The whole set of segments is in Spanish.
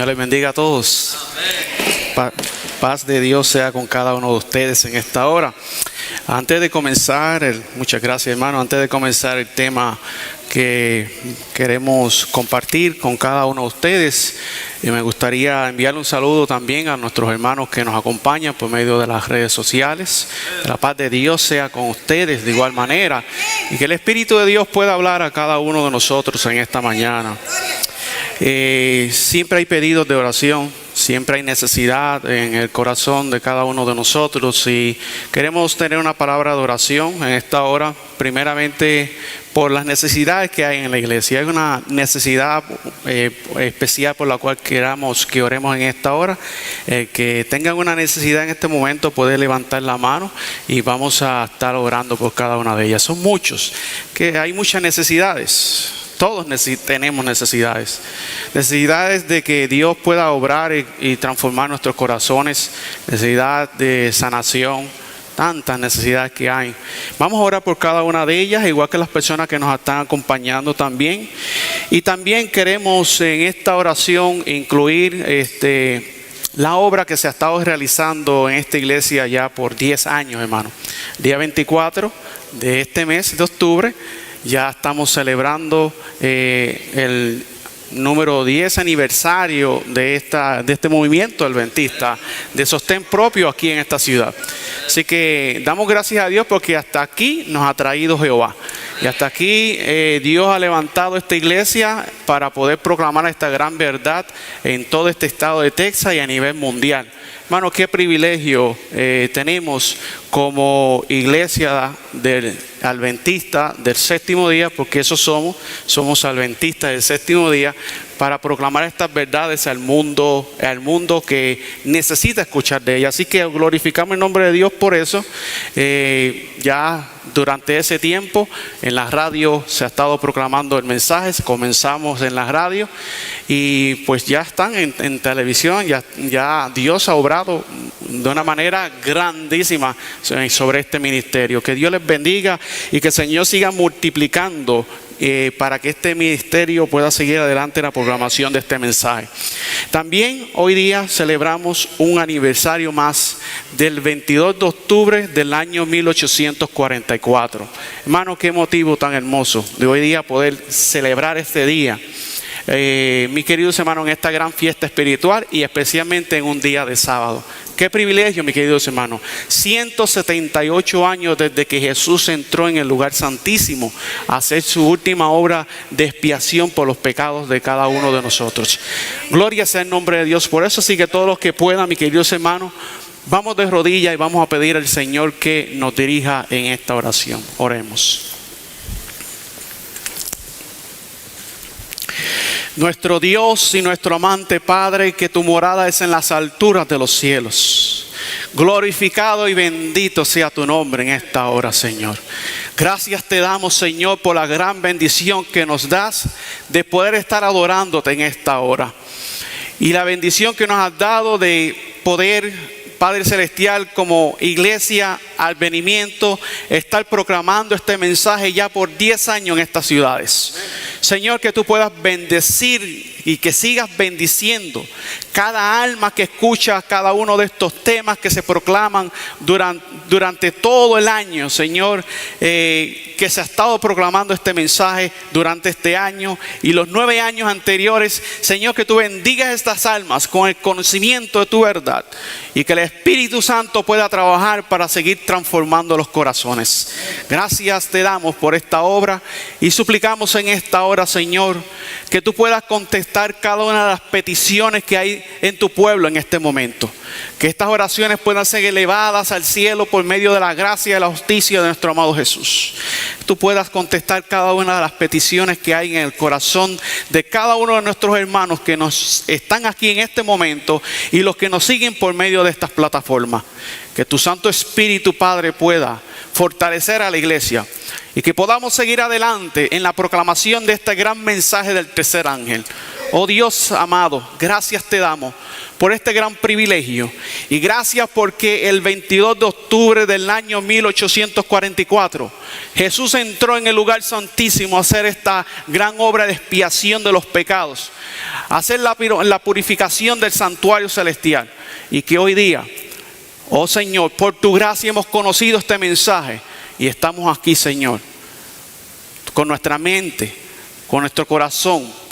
Señor les bendiga a todos. Paz de Dios sea con cada uno de ustedes en esta hora. Antes de comenzar, muchas gracias hermano, antes de comenzar el tema que queremos compartir con cada uno de ustedes, me gustaría enviarle un saludo también a nuestros hermanos que nos acompañan por medio de las redes sociales. La paz de Dios sea con ustedes de igual manera y que el Espíritu de Dios pueda hablar a cada uno de nosotros en esta mañana. Siempre hay pedidos de oración, siempre hay necesidad en el corazón de cada uno de nosotros y queremos tener una palabra de oración en esta hora, primeramente por las necesidades que hay en la iglesia. Hay una necesidad especial por la cual queramos que oremos en esta hora. Que tengan una necesidad en este momento puede levantar la mano y vamos a estar orando por cada una de ellas. Son muchos, que hay muchas necesidades. Todos tenemos necesidades de que Dios pueda obrar y transformar nuestros corazones, necesidad de sanación, tantas necesidades que hay. Vamos a orar por cada una de ellas, igual que las personas que nos están acompañando también. Y también queremos en esta oración incluir la obra que se ha estado realizando en esta iglesia ya por 10 años, hermano. Día 24 de este mes de octubre. Ya estamos celebrando el número 10 aniversario de este movimiento adventista de sostén propio aquí en esta ciudad. Así que damos gracias a Dios porque hasta aquí nos ha traído Jehová. Y hasta aquí Dios ha levantado esta iglesia para poder proclamar esta gran verdad en todo este estado de Texas y a nivel mundial. Hermano, qué privilegio tenemos como iglesia del adventista del séptimo día, porque eso somos adventistas del séptimo día, para proclamar estas verdades al mundo que necesita escuchar de ellas. Así que glorificamos el nombre de Dios por eso. Ya durante ese tiempo en la radio se ha estado proclamando el mensaje. Comenzamos en la radio y pues ya están en televisión. Ya Dios ha obrado de una manera grandísima sobre este ministerio. Que Dios les bendiga y que el Señor siga multiplicando para que este ministerio pueda seguir adelante en la programación de este mensaje. También hoy día celebramos un aniversario más del 22 de octubre del año 1844. Hermano, qué motivo tan hermoso de hoy día poder celebrar este día. Mis queridos hermanos, en esta gran fiesta espiritual y especialmente en un día de sábado. Qué privilegio, mis queridos hermanos. 178 años desde que Jesús entró en el lugar santísimo a hacer su última obra de expiación por los pecados de cada uno de nosotros. Gloria sea el nombre de Dios. Por eso sí que todos los que puedan, mis queridos hermanos, vamos de rodillas y vamos a pedir al Señor que nos dirija en esta oración. Oremos. Nuestro Dios y nuestro amante Padre, que tu morada es en las alturas de los cielos. Glorificado y bendito sea tu nombre en esta hora, Señor. Gracias te damos, Señor, por la gran bendición que nos das de poder estar adorándote en esta hora. Y la bendición que nos has dado de poder, Padre Celestial, como iglesia, advenimiento, estar proclamando este mensaje ya por 10 años en estas ciudades. Señor, que tú puedas bendecir y que sigas bendiciendo cada alma que escucha cada uno de estos temas que se proclaman durante todo el año, Señor, que se ha estado proclamando este mensaje durante este año y los 9 años anteriores. Señor, que tú bendigas estas almas con el conocimiento de tu verdad y que el Espíritu Santo pueda trabajar para seguir transformando los corazones. Gracias te damos por esta obra y suplicamos en esta hora, Señor, que tú puedas contestar cada una de las peticiones que hay en tu pueblo en este momento. Que estas oraciones puedan ser elevadas al cielo por medio de la gracia y la justicia de nuestro amado Jesús. Tú puedas contestar cada una de las peticiones que hay en el corazón de cada uno de nuestros hermanos que nos están aquí en este momento y los que nos siguen por medio de estas plataformas. Que tu Santo Espíritu, Padre, pueda fortalecer a la iglesia y que podamos seguir adelante en la proclamación de este gran mensaje del tercer ángel. Oh Dios amado, gracias te damos por este gran privilegio y gracias porque el 22 de octubre del año 1844 Jesús entró en el lugar santísimo a hacer esta gran obra de expiación de los pecados, a hacer la purificación del santuario celestial, y que hoy día, oh Señor, por tu gracia hemos conocido este mensaje y estamos aquí, Señor, con nuestra mente, con nuestro corazón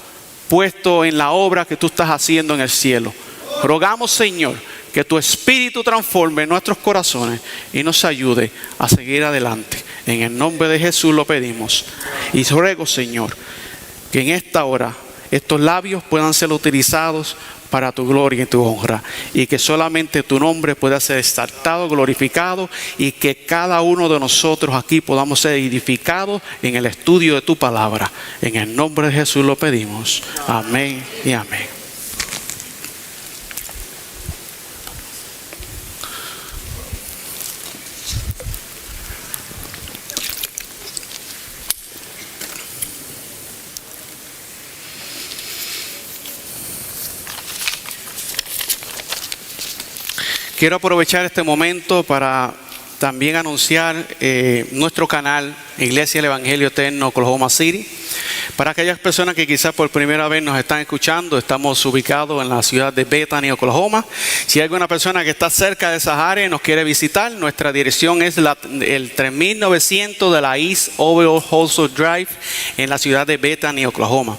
puesto en la obra que tú estás haciendo en el cielo. Rogamos, Señor, que tu Espíritu transforme nuestros corazones y nos ayude a seguir adelante. En el nombre de Jesús lo pedimos. Y ruego, Señor, que en esta hora estos labios puedan ser utilizados para tu gloria y tu honra, y que solamente tu nombre pueda ser exaltado, glorificado, y que cada uno de nosotros aquí podamos ser edificados en el estudio de tu palabra. En el nombre de Jesús lo pedimos. Amén y amén. Quiero aprovechar este momento para también anunciar nuestro canal Iglesia del Evangelio Eterno Oklahoma City. Para aquellas personas que quizás por primera vez nos están escuchando, estamos ubicados en la ciudad de Bethany, Oklahoma. Si hay alguna persona que está cerca de esas áreas y nos quiere visitar, nuestra dirección es el 3900 de la East Overall Wholesale Drive en la ciudad de Bethany, Oklahoma.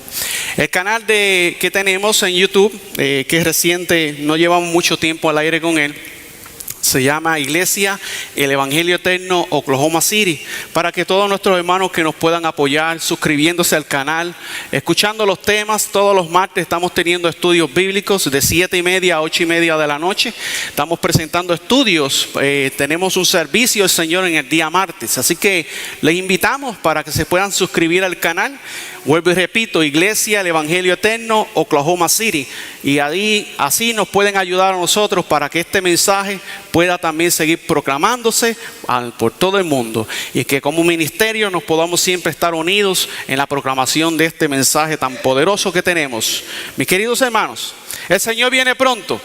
El canal que tenemos en YouTube, que es reciente, no llevamos mucho tiempo al aire con él, se llama Iglesia el Evangelio Eterno Oklahoma City, para que todos nuestros hermanos que nos puedan apoyar suscribiéndose al canal, escuchando los temas. Todos los martes estamos teniendo estudios bíblicos de 7:30 a 8:30 de la noche. Estamos presentando estudios, tenemos un servicio del Señor en el día martes, así que les invitamos para que se puedan suscribir al canal. Vuelvo y repito, Iglesia el Evangelio Eterno Oklahoma City, y ahí así nos pueden ayudar a nosotros para que este mensaje pueda también seguir proclamándose por todo el mundo, y que como ministerio nos podamos siempre estar unidos en la proclamación de este mensaje tan poderoso que tenemos. Mis queridos hermanos, el Señor viene pronto,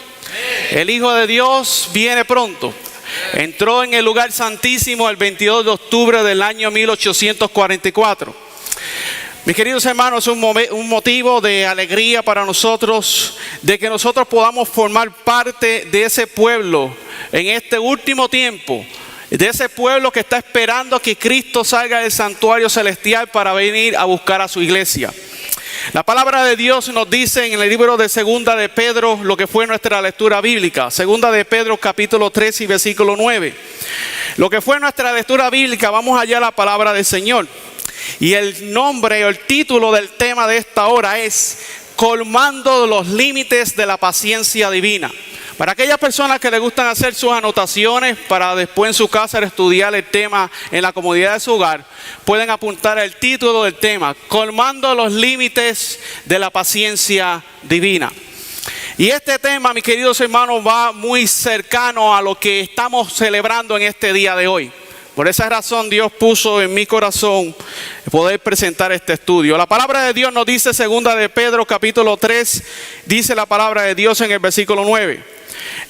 el Hijo de Dios viene pronto. Entró en el lugar santísimo el 22 de octubre del año 1844. Mis queridos hermanos, es un motivo de alegría para nosotros de que nosotros podamos formar parte de ese pueblo en este último tiempo, de ese pueblo que está esperando a que Cristo salga del santuario celestial para venir a buscar a su iglesia. La palabra de Dios nos dice en el libro de Segunda de Pedro, lo que fue nuestra lectura bíblica, Segunda de Pedro capítulo 3 y versículo 9. Lo que fue nuestra lectura bíblica, vamos allá a la palabra del Señor. Y el nombre o el título del tema de esta hora es Colmando los límites de la paciencia divina. Para aquellas personas que les gustan hacer sus anotaciones para después en su casa estudiar el tema en la comodidad de su hogar, pueden apuntar el título del tema, Colmando los límites de la paciencia divina. Y este tema, mis queridos hermanos, va muy cercano a lo que estamos celebrando en este día de hoy. Por esa razón Dios puso en mi corazón poder presentar este estudio. La palabra de Dios nos dice, Segunda de Pedro capítulo 3, dice la palabra de Dios en el versículo 9.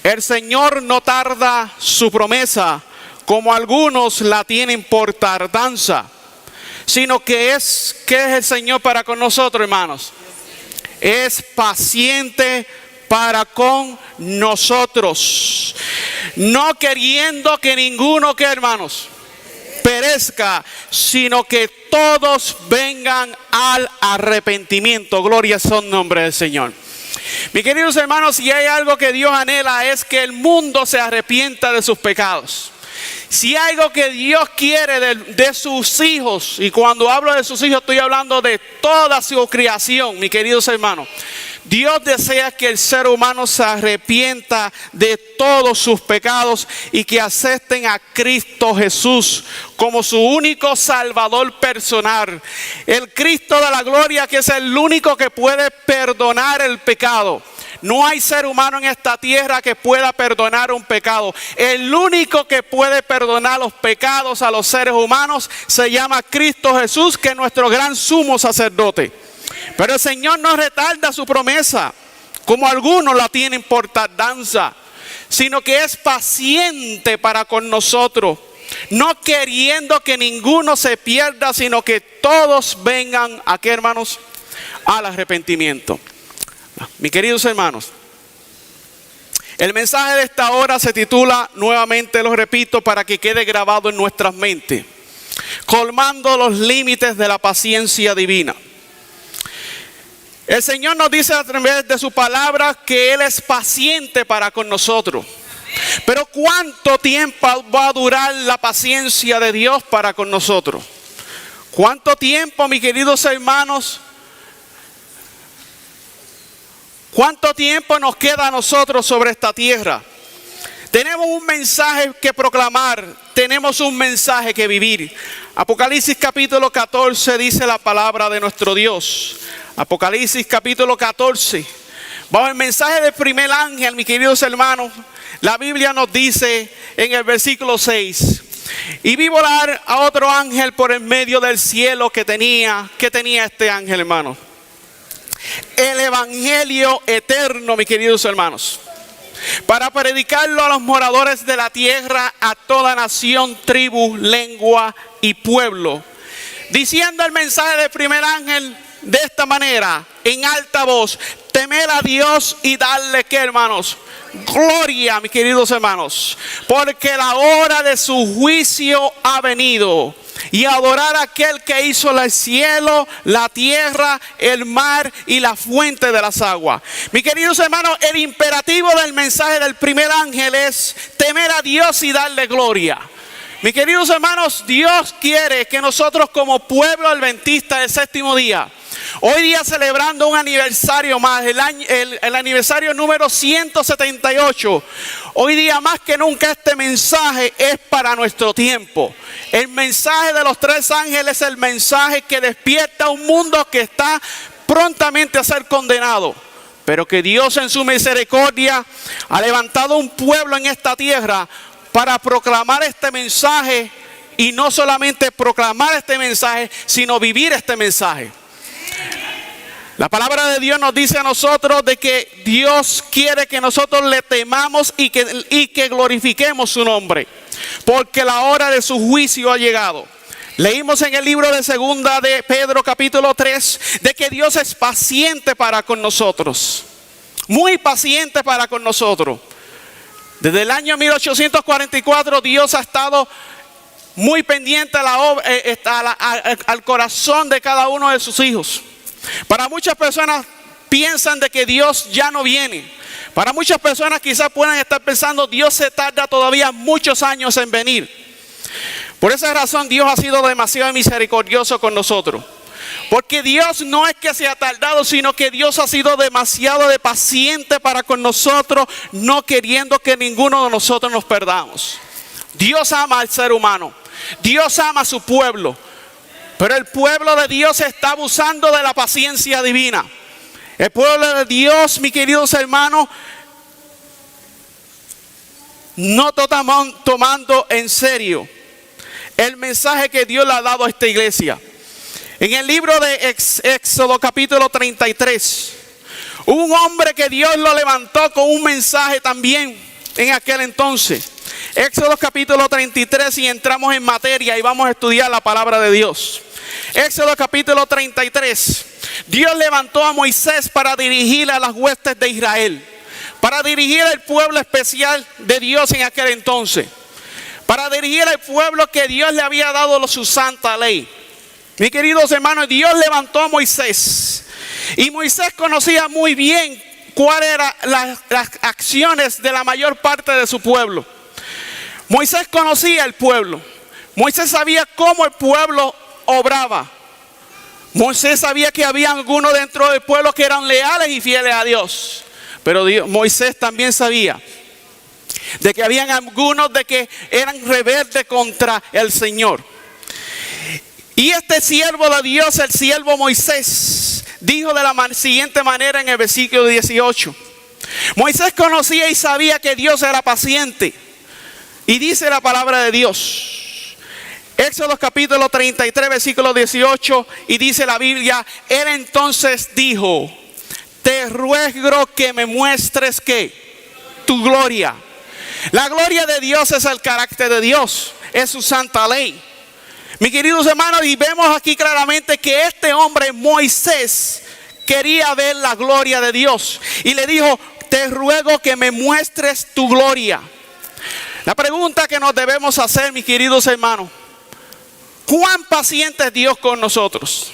El Señor no tarda su promesa, como algunos la tienen por tardanza, sino que ¿qué es el Señor para con nosotros, hermanos? Es paciente para con nosotros, no queriendo que ninguno, ¿qué, hermanos?, perezca, sino que todos vengan al arrepentimiento. Gloria son nombre del Señor. Mis queridos hermanos, si hay algo que Dios anhela es que el mundo se arrepienta de sus pecados. Si hay algo que Dios quiere de sus hijos, y cuando hablo de sus hijos estoy hablando de toda su creación, mis queridos hermanos, Dios desea que el ser humano se arrepienta de todos sus pecados y que acepten a Cristo Jesús como su único Salvador personal. El Cristo de la gloria, que es el único que puede perdonar el pecado. No hay ser humano en esta tierra que pueda perdonar un pecado. El único que puede perdonar los pecados a los seres humanos se llama Cristo Jesús, que es nuestro gran sumo sacerdote. Pero el Señor no retarda su promesa, como algunos la tienen por tardanza, sino que es paciente para con nosotros, no queriendo que ninguno se pierda, sino que todos vengan, ¿a qué, hermanos? Al arrepentimiento. Mis queridos hermanos, el mensaje de esta hora se titula, nuevamente lo repito para que quede grabado en nuestras mentes, colmando los límites de la paciencia divina. El Señor nos dice a través de su palabra que Él es paciente para con nosotros. Pero ¿cuánto tiempo va a durar la paciencia de Dios para con nosotros? ¿Cuánto tiempo, mis queridos hermanos? ¿Cuánto tiempo nos queda a nosotros sobre esta tierra? Tenemos un mensaje que proclamar, tenemos un mensaje que vivir. Apocalipsis capítulo 14 dice la palabra de nuestro Dios. Apocalipsis capítulo 14. Bajo el mensaje del primer ángel, mis queridos hermanos, la Biblia nos dice en el versículo 6. Y vi volar a otro ángel por el medio del cielo que tenía este ángel, hermano. El evangelio eterno, mis queridos hermanos, para predicarlo a los moradores de la tierra, a toda nación, tribu, lengua y pueblo, diciendo el mensaje del primer ángel de esta manera, en alta voz: temer a Dios y darle, ¿qué, hermanos? Gloria, mis queridos hermanos, porque la hora de su juicio ha venido. Y adorar a aquel que hizo el cielo, la tierra, el mar y la fuente de las aguas. Mis queridos hermanos, el imperativo del mensaje del primer ángel es temer a Dios y darle gloria. Mis queridos hermanos, Dios quiere que nosotros como pueblo adventista del séptimo día, hoy día celebrando un aniversario más, el aniversario número 178, hoy día más que nunca este mensaje es para nuestro tiempo. El mensaje de los tres ángeles es el mensaje que despierta a un mundo que está prontamente a ser condenado, pero que Dios en su misericordia ha levantado un pueblo en esta tierra para proclamar este mensaje, y no solamente proclamar este mensaje, sino vivir este mensaje. La palabra de Dios nos dice a nosotros de que Dios quiere que nosotros le temamos y que glorifiquemos su nombre, porque la hora de su juicio ha llegado. Leímos en el libro de segunda de Pedro capítulo 3 de que Dios es paciente para con nosotros, muy paciente para con nosotros. Desde el año 1844 Dios ha estado muy pendiente a la obra, al corazón de cada uno de sus hijos. Para muchas personas piensan de que Dios ya no viene. Para muchas personas quizás puedan estar pensando: Dios se tarda todavía muchos años en venir. Por esa razón Dios ha sido demasiado misericordioso con nosotros. Porque Dios no es que se ha tardado, sino que Dios ha sido demasiado paciente para con nosotros, no queriendo que ninguno de nosotros nos perdamos. Dios ama al ser humano, Dios ama a su pueblo, pero el pueblo de Dios está abusando de la paciencia divina. El pueblo de Dios, mis queridos hermanos, no está tomando en serio el mensaje que Dios le ha dado a esta iglesia. En el libro de Éxodo capítulo 33, hubo un hombre que Dios lo levantó con un mensaje también en aquel entonces. Éxodo capítulo 33, y entramos en materia y vamos a estudiar la palabra de Dios. Éxodo capítulo 33, Dios levantó a Moisés para dirigir a las huestes de Israel, para dirigir al pueblo especial de Dios en aquel entonces, para dirigir al pueblo que Dios le había dado su santa ley. Mis queridos hermanos, Dios levantó a Moisés, y Moisés conocía muy bien cuáles eran las acciones de la mayor parte de su pueblo. Moisés conocía el pueblo, Moisés sabía cómo el pueblo obraba. Moisés sabía que había algunos dentro del pueblo que eran leales y fieles a Dios, pero Moisés también sabía de que habían algunos de que eran rebeldes contra el Señor. Y este siervo de Dios, el siervo Moisés, dijo de la siguiente manera en el versículo 18. Moisés conocía y sabía que Dios era paciente. Y dice la palabra de Dios: Éxodo capítulo 33, versículo 18, y dice la Biblia: Él entonces dijo: te ruego que me muestres ¿qué? Tu gloria. La gloria de Dios es el carácter de Dios, es su santa ley. Mis queridos hermanos, y vemos aquí claramente que este hombre Moisés quería ver la gloria de Dios y le dijo: te ruego que me muestres tu gloria. La pregunta que nos debemos hacer, mis queridos hermanos: ¿cuán paciente es Dios con nosotros?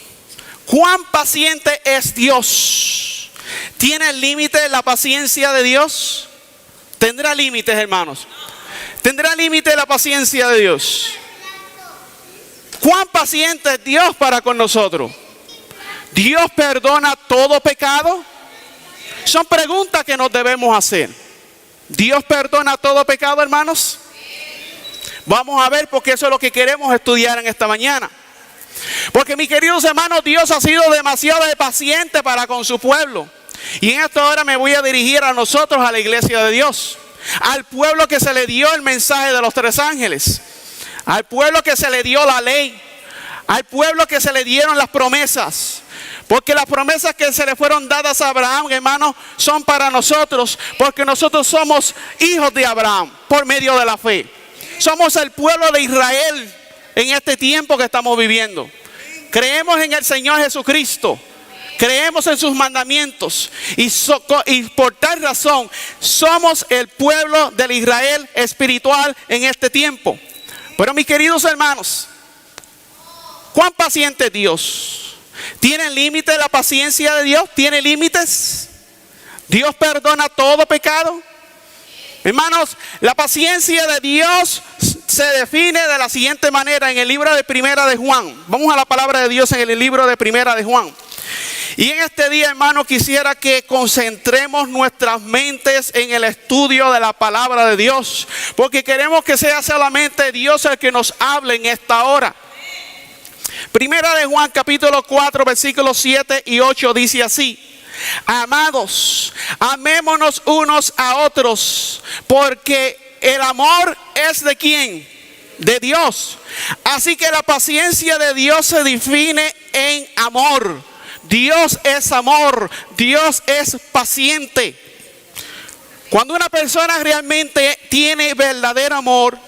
¿Cuán paciente es Dios? ¿Tiene límite la paciencia de Dios? ¿Tendrá límites, hermanos? ¿Tendrá límite la paciencia de Dios? ¿Cuán paciente es Dios para con nosotros? ¿Dios perdona todo pecado? Son preguntas que nos debemos hacer. ¿Dios perdona todo pecado, hermanos? Vamos a ver, porque eso es lo que queremos estudiar en esta mañana. Porque, mis queridos hermanos, Dios ha sido demasiado paciente para con su pueblo. Y en esta hora me voy a dirigir a nosotros, a la iglesia de Dios, al pueblo que se le dio el mensaje de los 3 ángeles, al pueblo que se le dio la ley, al pueblo que se le dieron las promesas. Porque las promesas que se le fueron dadas a Abraham, hermanos, son para nosotros, porque nosotros somos hijos de Abraham por medio de la fe. Somos el pueblo de Israel en este tiempo que estamos viviendo. Creemos en el Señor Jesucristo, creemos en sus mandamientos y por tal razón somos el pueblo del Israel espiritual en este tiempo. Pero, mis queridos hermanos, ¿cuán paciente es Dios? ¿Tiene límite la paciencia de Dios? ¿Tiene límites? ¿Dios perdona todo pecado? Hermanos, la paciencia de Dios se define de la siguiente manera en el libro de Primera de Juan. Vamos a la palabra de Dios en el libro de Primera de Juan. Y en este día, hermano, quisiera que concentremos nuestras mentes en el estudio de la palabra de Dios, porque queremos que sea solamente Dios el que nos hable en esta hora. Primera de Juan capítulo 4 versículos 7 y 8 dice así: amados, amémonos unos a otros, porque el amor es ¿de quién? De Dios. Así que la paciencia de Dios se define en amor. Dios es amor, Dios es paciente. Cuando una persona realmente tiene verdadero amor,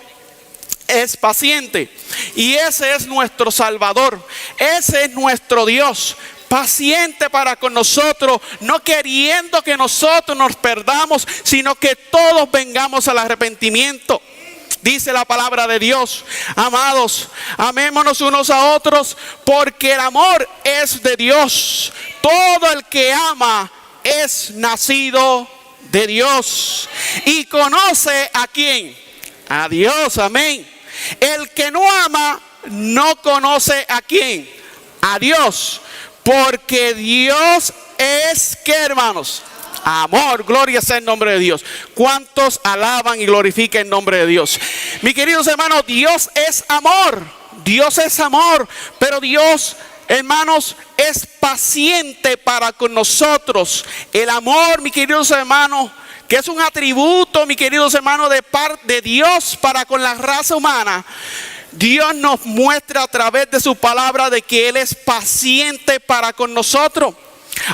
es paciente. Y ese es nuestro Salvador, ese es nuestro Dios, paciente para con nosotros, no queriendo que nosotros nos perdamos, sino que todos vengamos al arrepentimiento. Dice la palabra de Dios: amados, amémonos unos a otros, porque el amor es de Dios. Todo el que ama es nacido de Dios y conoce ¿a quién? A Dios, amén. El que no ama no conoce ¿a quién? A Dios, porque Dios es ¿qué, hermanos? Amor. Gloria sea el nombre de Dios. ¿Cuántos alaban y glorifican el nombre de Dios? Mis queridos hermanos, Dios es amor. Dios es amor, pero Dios, hermanos, es paciente para con nosotros. El amor, mis queridos hermanos, que es un atributo, mis queridos hermanos, de parte de Dios para con la raza humana. Dios nos muestra a través de su palabra de que Él es paciente para con nosotros.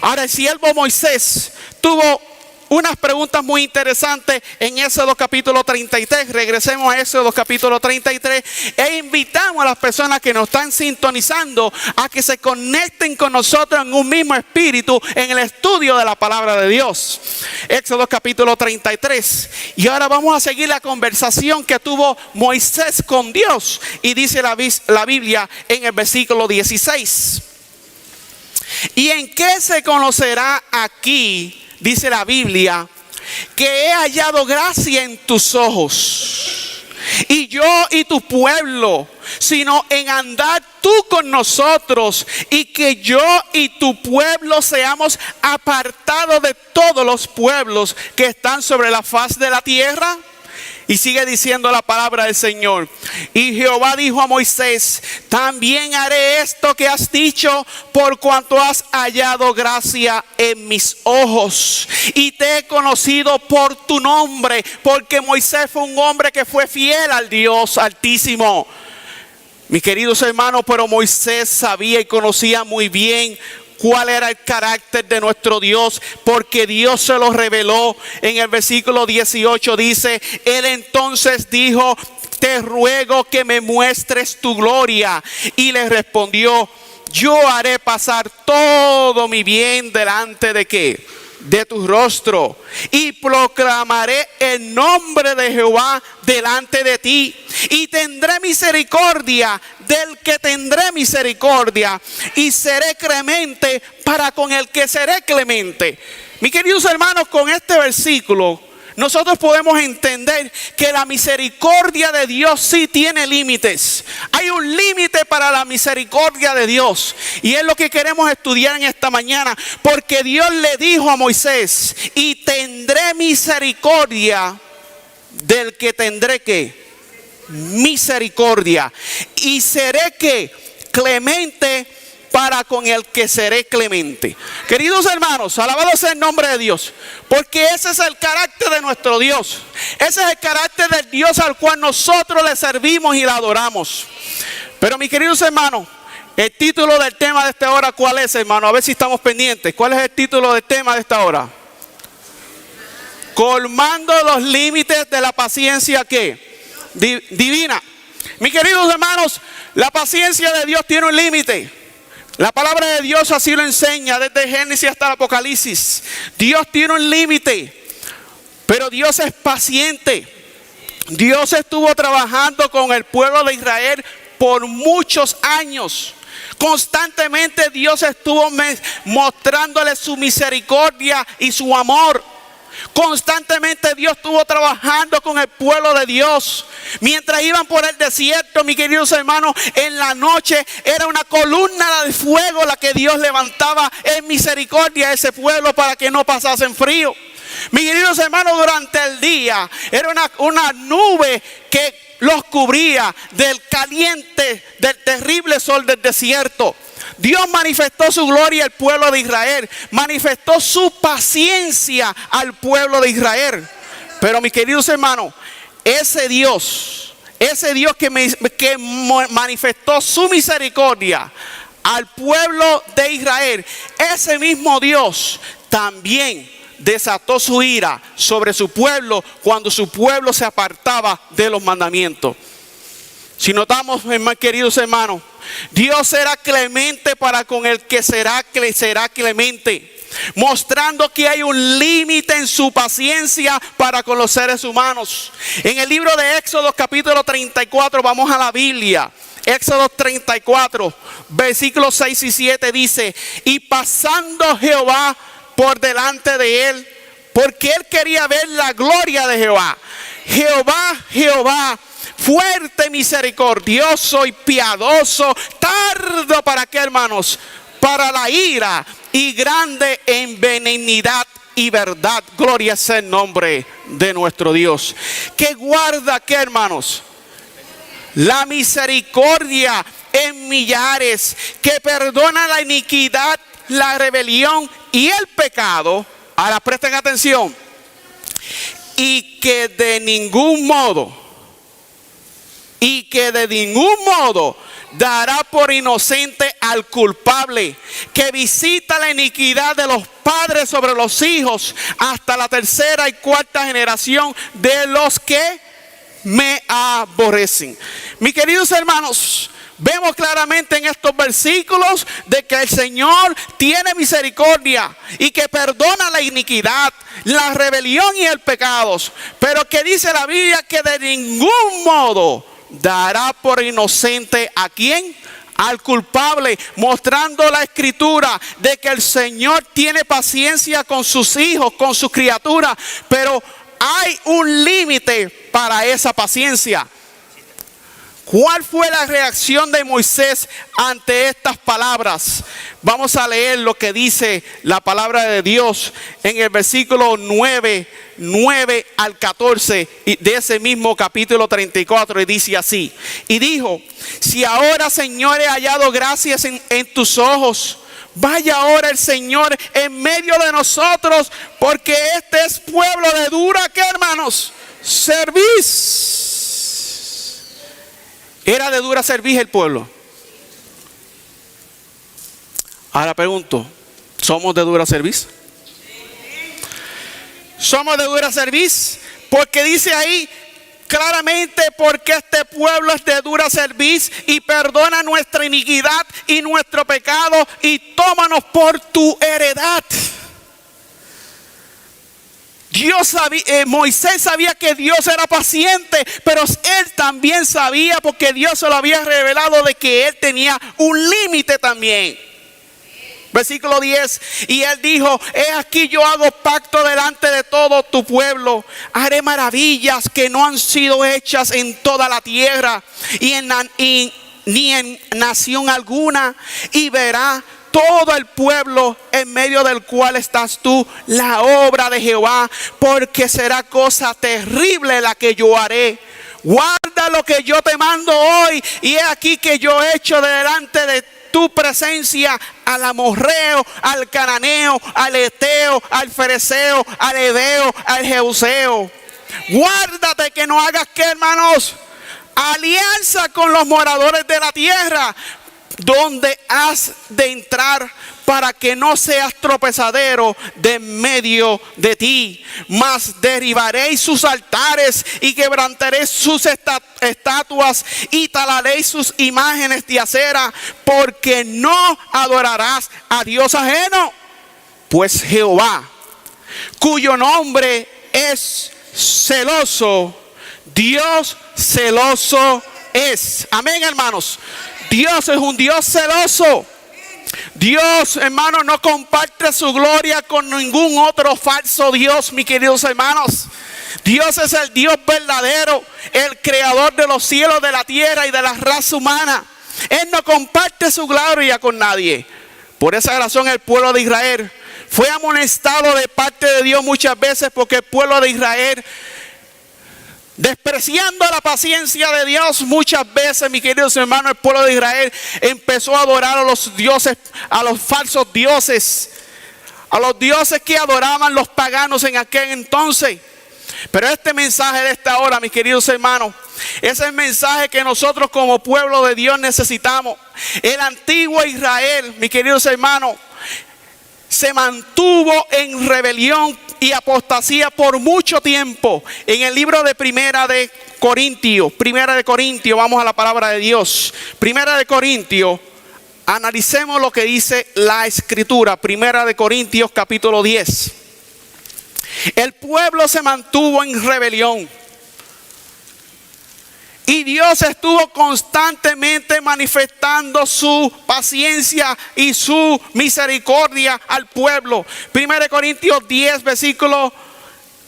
Ahora, el siervo Moisés tuvo unas preguntas muy interesantes en Éxodo capítulo 33. Regresemos a Éxodo capítulo 33 e invitamos a las personas que nos están sintonizando a que se conecten con nosotros en un mismo espíritu en el estudio de la palabra de Dios. Éxodo capítulo 33. Y ahora vamos a seguir la conversación que tuvo Moisés con Dios. Y dice la Biblia en el versículo 16: ¿y en qué se conocerá aquí? Dice la Biblia, que he hallado gracia en tus ojos, y yo y tu pueblo, sino en andar tú con nosotros, y que yo y tu pueblo seamos apartados de todos los pueblos que están sobre la faz de la tierra. Y sigue diciendo la palabra del Señor: y Jehová dijo a Moisés: también haré esto que has dicho, por cuanto has hallado gracia en mis ojos, y te he conocido por tu nombre. Porque Moisés fue un hombre que fue fiel al Dios Altísimo. Mis queridos hermanos, pero Moisés sabía y conocía muy bien cuál era el carácter de nuestro Dios, porque Dios se lo reveló. En el versículo 18 dice: Él entonces dijo: te ruego que me muestres tu gloria. Y le respondió: yo haré pasar todo mi bien delante de ¿qué? De tu rostro, y proclamaré el nombre de Jehová delante de ti, y tendré misericordia del que tendré misericordia, y seré clemente para con el que seré clemente. Mis queridos hermanos, con este versículo nosotros podemos entender que la misericordia de Dios sí tiene límites. Hay un límite para la misericordia de Dios, y es lo que queremos estudiar en esta mañana, porque Dios le dijo a Moisés: y tendré misericordia del que tendré ¿qué? Misericordia, y seré ¿qué? Clemente para con el que seré clemente. Queridos hermanos, alabado sea el nombre de Dios, porque ese es el carácter de nuestro Dios. Ese es el carácter del Dios al cual nosotros le servimos y le adoramos. Pero mis queridos hermanos, el título del tema de esta hora, ¿cuál es, hermano? A ver si estamos pendientes. ¿Cuál es el título del tema de esta hora? Colmando los límites de la paciencia ¿qué? Divina. Mis queridos hermanos, la paciencia de Dios tiene un límite. La palabra de Dios así lo enseña desde Génesis hasta el Apocalipsis. Dios tiene un límite, pero Dios es paciente. Dios estuvo trabajando con el pueblo de Israel por muchos años. Constantemente Dios estuvo mostrándole su misericordia y su amor. Constantemente Dios estuvo trabajando con el pueblo de Dios. Mientras iban por el desierto, mis queridos hermanos, en la noche era una columna de fuego la que Dios levantaba en misericordia a ese pueblo para que no pasasen frío. Mis queridos hermanos, durante el día era una nube que los cubría del caliente, del terrible sol del desierto. Dios manifestó su gloria al pueblo de Israel, manifestó su paciencia al pueblo de Israel. Pero mis queridos hermanos, ese Dios que manifestó su misericordia al pueblo de Israel, ese mismo Dios también desató su ira sobre su pueblo cuando su pueblo se apartaba de los mandamientos. Si notamos, mis queridos hermanos, Dios será clemente para con el que será clemente, mostrando que hay un límite en su paciencia para con los seres humanos. En el libro de Éxodo capítulo 34, vamos a la Biblia. Éxodo 34, versículos 6 y 7 dice: y pasando Jehová por delante de él, porque él quería ver la gloria de Jehová. Jehová, fuerte, misericordioso y piadoso, tardo para qué, hermanos, para la ira, y grande en benignidad y verdad. Gloria sea el nombre de nuestro Dios, que guarda qué, hermanos, la misericordia en millares, que perdona la iniquidad, la rebelión y el pecado. Ahora presten atención: y que de ningún modo dará por inocente al culpable, que visita la iniquidad de los padres sobre los hijos hasta la tercera y cuarta generación de los que me aborrecen. Mis queridos hermanos, vemos claramente en estos versículos de que el Señor tiene misericordia y que perdona la iniquidad, la rebelión y el pecado. Pero que dice la Biblia que de ningún modo dará por inocente ¿a quién? Al culpable, mostrando la escritura de que el Señor tiene paciencia con sus hijos, con sus criaturas, pero hay un límite para esa paciencia. ¿Cuál fue la reacción de Moisés ante estas palabras? Vamos a leer lo que dice la palabra de Dios en el versículo 9 al 14 de ese mismo capítulo 34, y dice así: y dijo: si ahora, Señor, he hallado gracias en tus ojos, vaya ahora el Señor en medio de nosotros, porque este es pueblo de dura, ¿qué, hermanos? Cerviz. ¿Era de dura cerviz el pueblo? Ahora pregunto, ¿somos de dura cerviz? ¿Somos de dura cerviz? Porque dice ahí claramente, porque este pueblo es de dura cerviz y perdona nuestra iniquidad y nuestro pecado y tómanos por tu heredad. Moisés sabía que Dios era paciente, pero él también sabía, porque Dios se lo había revelado, de que él tenía un límite también. Versículo 10, y él dijo: he aquí yo hago pacto delante de todo tu pueblo, haré maravillas que no han sido hechas en toda la tierra ni en nación alguna, y verá todo el pueblo en medio del cual estás tú la obra de Jehová, porque será cosa terrible la que yo haré. Guarda lo que yo te mando hoy, y he aquí que yo he hecho delante de tu presencia al amorreo, al cananeo, al eteo, al fereceo, al heveo, al jebuseo. Guárdate que no hagas, que, hermanos, alianza con los moradores de la tierra donde has de entrar, para que no seas tropezadero de medio de ti. Mas derribaréis sus altares y quebrantaréis sus estatuas y talaréis sus imágenes de acera, porque no adorarás a Dios ajeno, pues Jehová, cuyo nombre es celoso, Dios celoso es. Amén, hermanos. Dios es un Dios celoso. Dios, hermanos, no comparte su gloria con ningún otro falso Dios, mis queridos hermanos. Dios es el Dios verdadero, el creador de los cielos, de la tierra y de la raza humana. Él no comparte su gloria con nadie. Por esa razón el pueblo de Israel fue amonestado de parte de Dios muchas veces, porque el pueblo de Israel, despreciando la paciencia de Dios, muchas veces, mis queridos hermanos, el pueblo de Israel empezó a adorar a los dioses, a los falsos dioses, a los dioses que adoraban los paganos en aquel entonces. Pero este mensaje de esta hora, mis queridos hermanos, es el mensaje que nosotros como pueblo de Dios necesitamos. El antiguo Israel, mis queridos hermanos, se mantuvo en rebelión y apostasía por mucho tiempo. En el libro de Primera de Corintios, vamos a la palabra de Dios. Primera de Corintios, analicemos lo que dice la Escritura. Primera de Corintios capítulo 10. El pueblo se mantuvo en rebelión, y Dios estuvo constantemente manifestando su paciencia y su misericordia al pueblo. 1 Corintios 10, versículo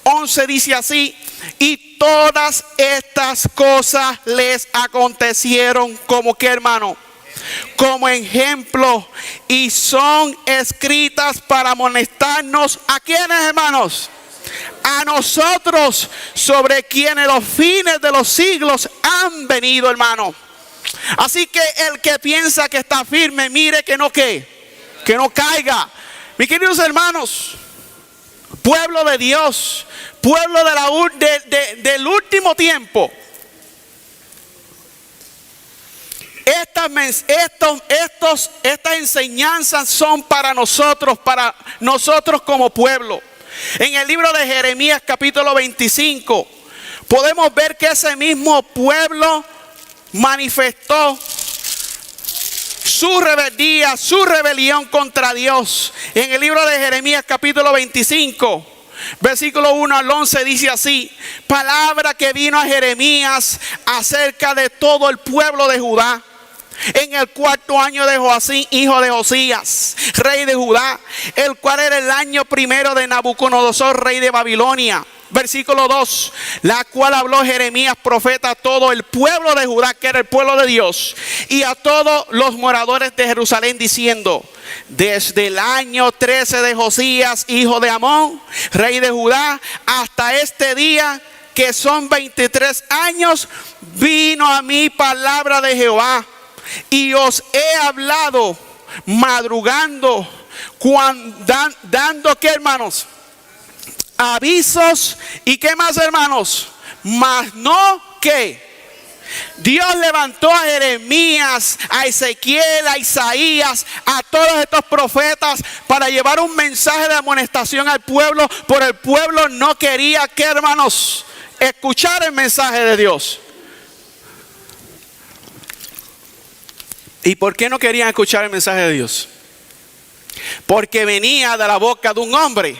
11 dice así: y todas estas cosas les acontecieron como que, hermano, como ejemplo, y son escritas para amonestarnos. ¿A quiénes, hermanos? A nosotros, sobre quienes los fines de los siglos han venido, hermano. Así que el que piensa que está firme, mire que no caiga. Mis queridos hermanos, pueblo de Dios, pueblo del último tiempo, estas enseñanzas son para nosotros como pueblo. En el libro de Jeremías capítulo 25 podemos ver que ese mismo pueblo manifestó su rebeldía, su rebelión contra Dios. En el libro de Jeremías capítulo 25, versículo 1 al 11 dice así: palabra que vino a Jeremías acerca de todo el pueblo de Judá, en el 4º año de Joacim, hijo de Josías, rey de Judá, el cual era el año primero de Nabucodonosor, rey de Babilonia. Versículo 2, la cual habló Jeremías profeta a todo el pueblo de Judá, que era el pueblo de Dios, y a todos los moradores de Jerusalén, diciendo: desde el año 13 de Josías, hijo de Amón, rey de Judá, hasta este día, que son 23 años, vino a mí palabra de Jehová, y os he hablado madrugando, dando, ¿qué, hermanos? Avisos. ¿Y qué más, hermanos? Mas no, ¿qué? Dios levantó a Jeremías, a Ezequiel, a Isaías, a todos estos profetas para llevar un mensaje de amonestación al pueblo, pero el pueblo no quería, ¿qué, hermanos? Escuchar el mensaje de Dios. ¿Y por qué no querían escuchar el mensaje de Dios? Porque venía de la boca de un hombre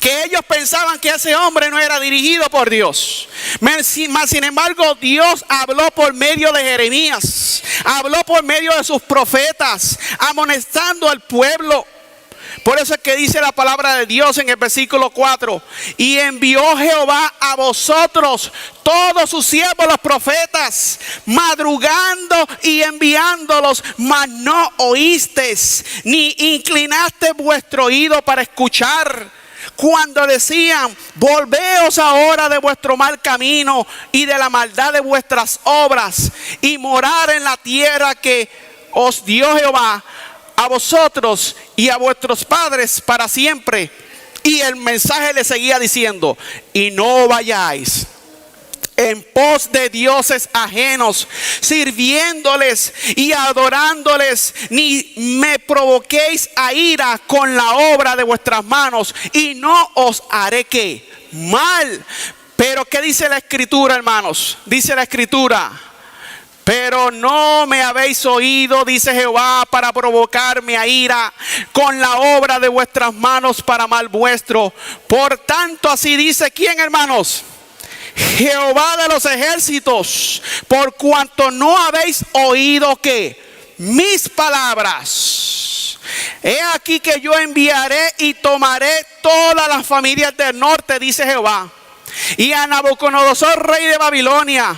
que ellos pensaban que ese hombre no era dirigido por Dios. Mas, sin embargo, Dios habló por medio de Jeremías, habló por medio de sus profetas, amonestando al pueblo. Por eso es que dice la palabra de Dios en el versículo 4: y envió Jehová a vosotros todos sus siervos los profetas, madrugando y enviándolos, mas no oísteis, ni inclinaste vuestro oído para escuchar. Cuando decían: volveos ahora de vuestro mal camino y de la maldad de vuestras obras, y morar en la tierra que os dio Jehová a vosotros y a vuestros padres para siempre. Y el mensaje le seguía diciendo: y no vayáis en pos de dioses ajenos, sirviéndoles y adorándoles, ni me provoquéis a ira con la obra de vuestras manos, y no os haré ¿qué? Mal. Pero ¿qué dice la escritura, hermanos? Dice la escritura: pero no me habéis oído, dice Jehová, para provocarme a ira con la obra de vuestras manos para mal vuestro. Por tanto, así dice ¿quién, hermanos? Jehová de los ejércitos, por cuanto no habéis oído ¿qué? Mis palabras. He aquí que yo enviaré y tomaré todas las familias del norte, dice Jehová, y a Nabucodonosor, rey de Babilonia,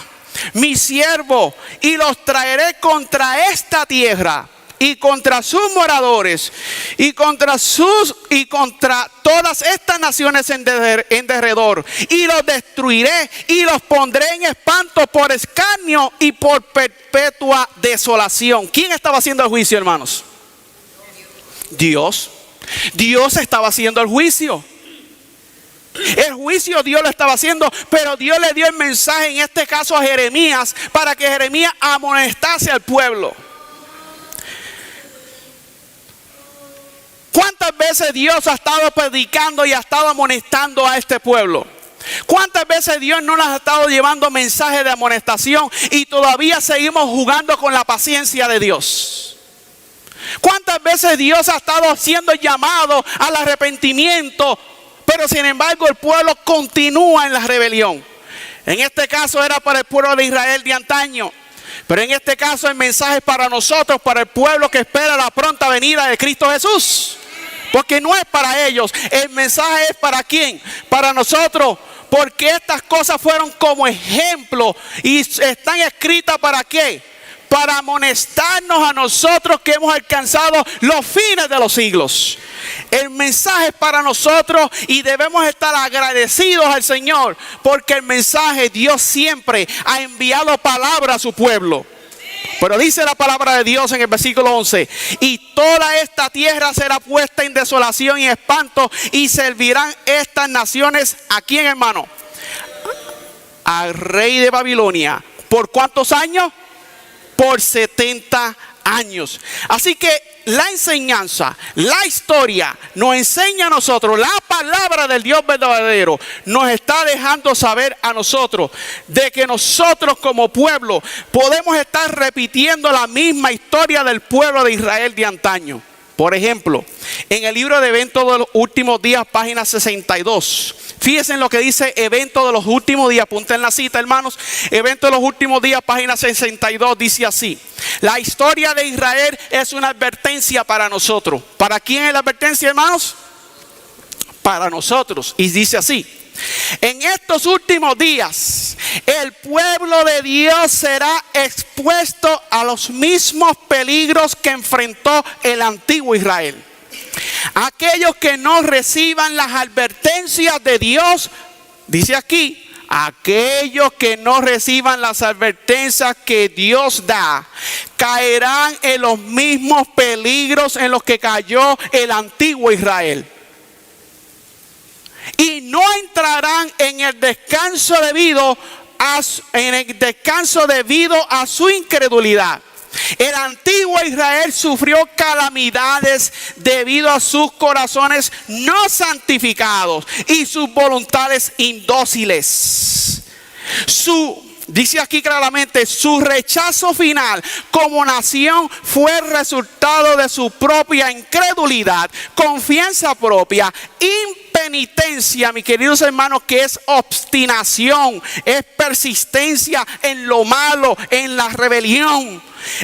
mi siervo, y los traeré contra esta tierra y contra sus moradores y contra todas estas naciones en derredor, y los destruiré y los pondré en espanto por escarnio y por perpetua desolación. ¿Quién estaba haciendo el juicio, hermanos? Dios. Dios estaba haciendo el juicio. El juicio Dios lo estaba haciendo, pero Dios le dio el mensaje, en este caso a Jeremías, para que Jeremías amonestase al pueblo. ¿Cuántas veces Dios ha estado predicando y ha estado amonestando a este pueblo? ¿Cuántas veces Dios no nos ha estado llevando mensajes de amonestación y todavía seguimos jugando con la paciencia de Dios? ¿Cuántas veces Dios ha estado haciendo llamado al arrepentimiento, pero sin embargo el pueblo continúa en la rebelión? En este caso era para el pueblo de Israel de antaño, pero en este caso el mensaje es para nosotros, para el pueblo que espera la pronta venida de Cristo Jesús. Porque no es para ellos, el mensaje es para ¿quién? Para nosotros, porque estas cosas fueron como ejemplo y están escritas ¿para qué? Para amonestarnos a nosotros que hemos alcanzado los fines de los siglos. El mensaje es para nosotros y debemos estar agradecidos al Señor, porque el mensaje, Dios siempre ha enviado palabra a su pueblo. Pero dice la palabra de Dios en el versículo 11: y toda esta tierra será puesta en desolación y espanto, y servirán estas naciones ¿a quién, hermano? Al rey de Babilonia. ¿Por cuántos años? Por 70 años. Así que la enseñanza, la historia nos enseña a nosotros, la palabra del Dios verdadero nos está dejando saber a nosotros de que nosotros como pueblo podemos estar repitiendo la misma historia del pueblo de Israel de antaño. Por ejemplo, en el libro de Eventos de los Últimos Días, página 62. Fíjense en lo que dice Eventos de los Últimos Días. Apunten la cita, hermanos. Eventos de los Últimos Días, página 62. Dice así: la historia de Israel es una advertencia para nosotros. ¿Para quién es la advertencia, hermanos? Para nosotros. Y dice así: en estos últimos días, el pueblo de Dios será expuesto a los mismos peligros que enfrentó el antiguo Israel. Aquellos que no reciban las advertencias de Dios, dice aquí, aquellos que no reciban las advertencias que Dios da, caerán en los mismos peligros en los que cayó el antiguo Israel. Y no entrarán en el descanso debido en el descanso debido a su incredulidad. El antiguo Israel sufrió calamidades debido a sus corazones no santificados y sus voluntades indóciles. Dice aquí claramente, su rechazo final como nación fue el resultado de su propia incredulidad, confianza propia, impenitencia, mis queridos hermanos, que es obstinación, es persistencia en lo malo, en la rebelión,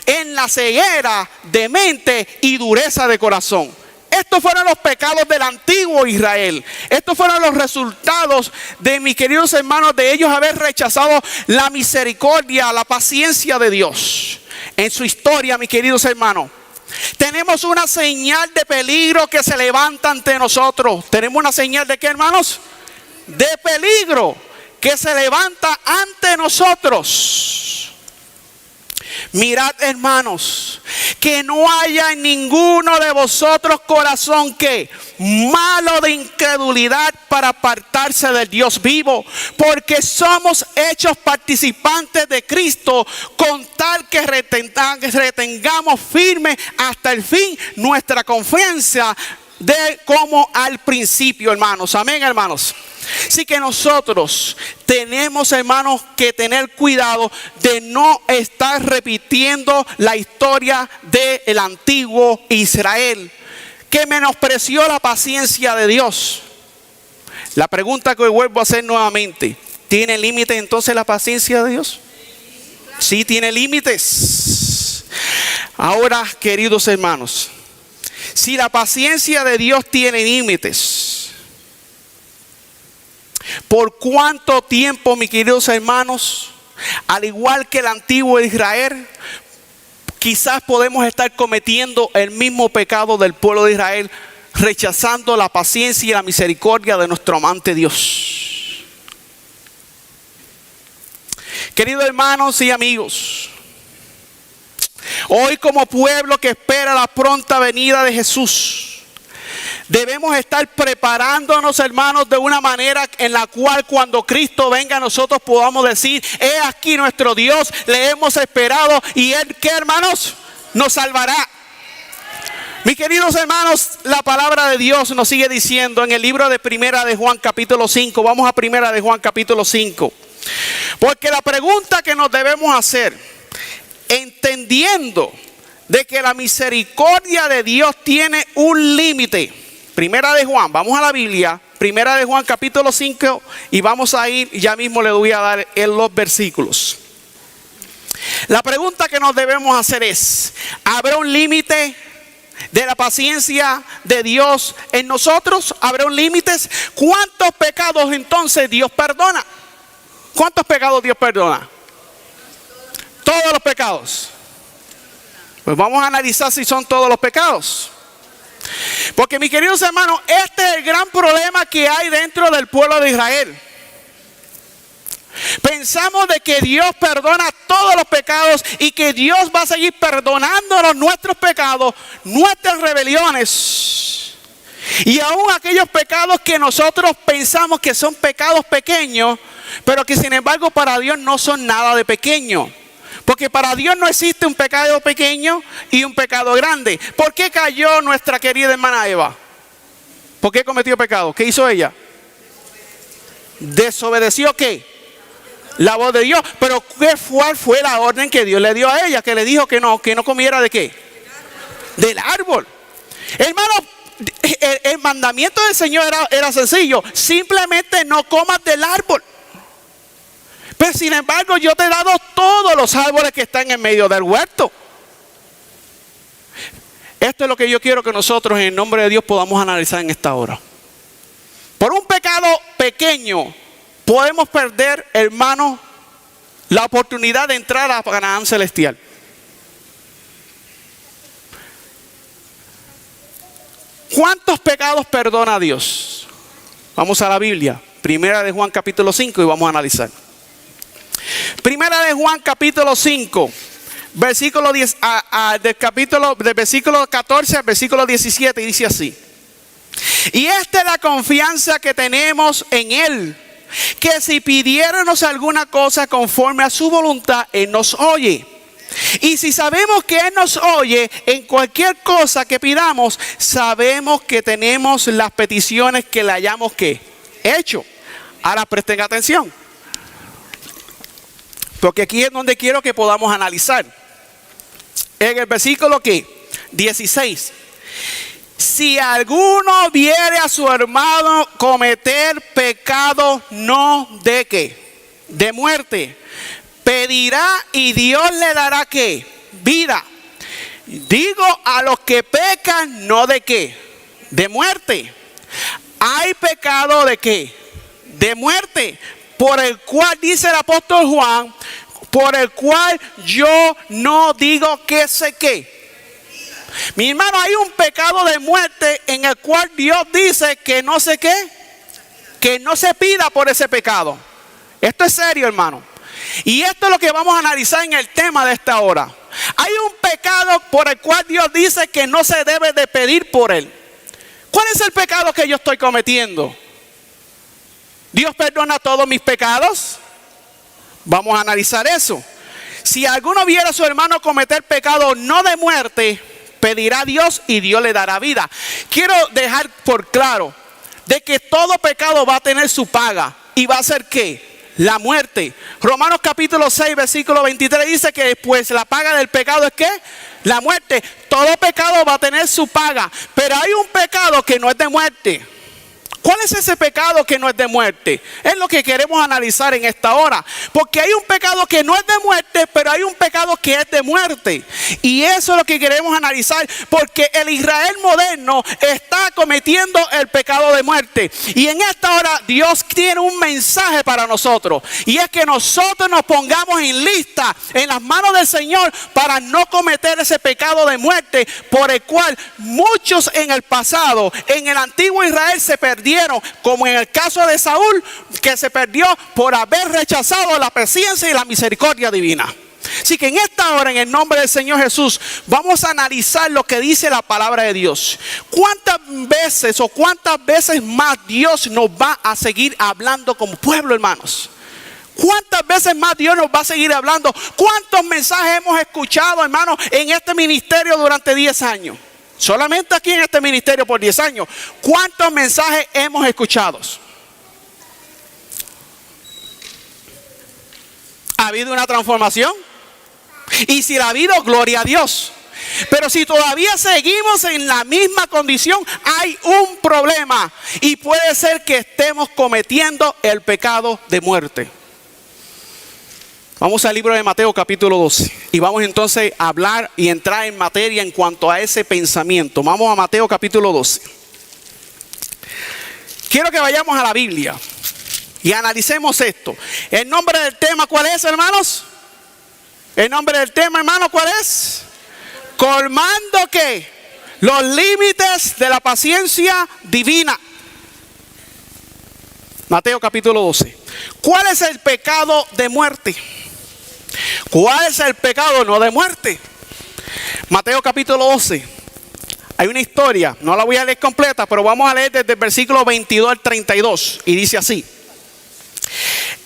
en la ceguera de mente y dureza de corazón. Estos fueron los pecados del antiguo Israel. Estos fueron los resultados de, mis queridos hermanos, de ellos haber rechazado la misericordia, la paciencia de Dios. En su historia, mis queridos hermanos, tenemos una señal de peligro que se levanta ante nosotros. Tenemos una señal de ¿qué, hermanos? De peligro que se levanta ante nosotros. Mirad, hermanos, que no haya en ninguno de vosotros corazón que malo de incredulidad para apartarse del Dios vivo, porque somos hechos participantes de Cristo, con tal que retengamos firme hasta el fin nuestra confianza de como al principio, hermanos. Amén, hermanos. Así que nosotros tenemos, hermanos, que tener cuidado de no estar repitiendo la historia del antiguo Israel, que menospreció la paciencia de Dios. La pregunta que vuelvo a hacer nuevamente, ¿tiene límite entonces la paciencia de Dios? Sí, tiene límites. Ahora, queridos hermanos, si la paciencia de Dios tiene límites, ¿por cuánto tiempo, mis queridos hermanos, al igual que el antiguo Israel, quizás podemos estar cometiendo el mismo pecado del pueblo de Israel, rechazando la paciencia y la misericordia de nuestro amante Dios? Queridos hermanos y amigos, hoy como pueblo que espera la pronta venida de Jesús, debemos estar preparándonos, hermanos, de una manera en la cual cuando Cristo venga nosotros podamos decir: he aquí nuestro Dios, le hemos esperado y Él, ¿qué, hermanos? Nos salvará. Mis queridos hermanos, la palabra de Dios nos sigue diciendo en el libro de Primera de Juan capítulo 5. Vamos a Primera de Juan capítulo 5. Porque la pregunta que nos debemos hacer, entendiendo de que la misericordia de Dios tiene un límite. Primera de Juan, vamos a la Biblia, Primera de Juan capítulo 5 y vamos a ir, ya mismo le voy a dar en los versículos. La pregunta que nos debemos hacer es: ¿habrá un límite de la paciencia de Dios en nosotros? ¿Habrá un límite? ¿Cuántos pecados entonces Dios perdona? ¿Cuántos pecados Dios perdona? Todos los pecados. Pues vamos a analizar si son todos los pecados. Porque, mis queridos hermanos, este es el gran problema que hay dentro del pueblo de Israel. Pensamos de que Dios perdona todos los pecados y que Dios va a seguir perdonándonos nuestros pecados, nuestras rebeliones y aún aquellos pecados que nosotros pensamos que son pecados pequeños, pero que sin embargo para Dios no son nada de pequeño. Porque para Dios no existe un pecado pequeño y un pecado grande. ¿Por qué cayó nuestra querida hermana Eva? ¿Por qué cometió pecado? ¿Qué hizo ella? ¿Desobedeció qué? La voz de Dios. Pero ¿cuál fue la orden que Dios le dio a ella? Que le dijo que no comiera ¿de qué? Del árbol. Hermano, el mandamiento del Señor era sencillo. Simplemente no comas del árbol. Pero sin embargo yo te he dado todos los árboles que están en medio del huerto. Esto es lo que yo quiero que nosotros en el nombre de Dios podamos analizar en esta hora. Por un pecado pequeño podemos perder, hermano, la oportunidad de entrar a Canaán celestial. ¿Cuántos pecados perdona Dios? Vamos a la Biblia, Primera de Juan capítulo 5 y vamos a analizar. Primera de Juan capítulo 5, versículo 10, del versículo 14 al versículo 17, y dice así: y esta es la confianza que tenemos en Él, que si pidiéramos alguna cosa conforme a su voluntad, Él nos oye. Y si sabemos que Él nos oye en cualquier cosa que pidamos, sabemos que tenemos las peticiones que le hayamos ¿qué? Hecho. Ahora presten atención, porque aquí es donde quiero que podamos analizar. En el versículo ¿qué? 16. Si alguno viere a su hermano cometer pecado no de ¿qué? De muerte, pedirá y Dios le dará ¿qué? Vida. Digo a los que pecan no de ¿qué? De muerte. Hay pecado de ¿qué? De muerte, por el cual dice el apóstol Juan, por el cual yo no digo que sé qué. Mi hermano, hay un pecado de muerte en el cual Dios dice que no sé qué, que no se pida por ese pecado. Esto es serio, hermano. Y esto es lo que vamos a analizar en el tema de esta hora. Hay un pecado por el cual Dios dice que no se debe de pedir por él. ¿Cuál es el pecado que yo estoy cometiendo? ¿Dios perdona todos mis pecados? Vamos a analizar eso. Si alguno viera a su hermano cometer pecado no de muerte, pedirá a Dios y Dios le dará vida. Quiero dejar por claro de que todo pecado va a tener su paga. ¿Y va a ser qué? La muerte. Romanos capítulo 6 versículo 23 dice que pues la paga del pecado es ¿qué? La muerte. Todo pecado va a tener su paga, pero hay un pecado que no es de muerte. ¿Cuál es ese pecado que no es de muerte? Es lo que queremos analizar en esta hora. Porque hay un pecado que no es de muerte, pero hay un pecado que es de muerte. Y eso es lo que queremos analizar. Porque el Israel moderno está cometiendo el pecado de muerte. Y en esta hora Dios tiene un mensaje para nosotros. Y es que nosotros nos pongamos en lista en las manos del Señor para no cometer ese pecado de muerte por el cual muchos en el pasado, en el antiguo Israel, se perdieron. Como en el caso de Saúl, que se perdió por haber rechazado la presencia y la misericordia divina. Así que en esta hora, en el nombre del Señor Jesús, vamos a analizar lo que dice la palabra de Dios. ¿Cuántas veces más Dios nos va a seguir hablando como pueblo, hermanos? ¿Cuántas veces más Dios nos va a seguir hablando? ¿Cuántos mensajes hemos escuchado, hermanos, en este ministerio durante 10 años? Solamente aquí en este ministerio por 10 años. ¿Cuántos mensajes hemos escuchado? ¿Ha habido una transformación? Y si la ha habido, gloria a Dios. Pero si todavía seguimos en la misma condición, hay un problema. Y puede ser que estemos cometiendo el pecado de muerte. Vamos al libro de Mateo capítulo 12 y vamos entonces a hablar y entrar en materia en cuanto a ese pensamiento. Vamos a Mateo capítulo 12. Quiero que vayamos a la Biblia y analicemos esto. ¿El nombre del tema cuál es, hermanos? ¿El nombre del tema, hermano, cuál es? Colmando ¿qué? Los límites de la paciencia divina. Mateo capítulo 12. ¿Cuál es el pecado de muerte? ¿Cuál es el pecado no de muerte? Mateo capítulo 12. Hay una historia, no la voy a leer completa, pero vamos a leer desde el versículo 22 al 32. Y dice así: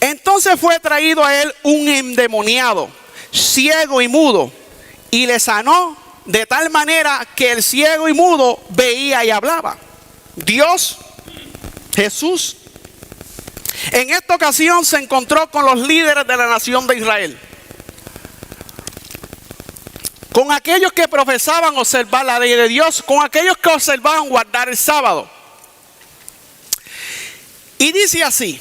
entonces fue traído a él un endemoniado, ciego y mudo, y le sanó de tal manera que el ciego y mudo veía y hablaba. Dios, Jesús, en esta ocasión se encontró con los líderes de la nación de Israel, con aquellos que profesaban observar la ley de Dios, con aquellos que observaban guardar el sábado. Y dice así: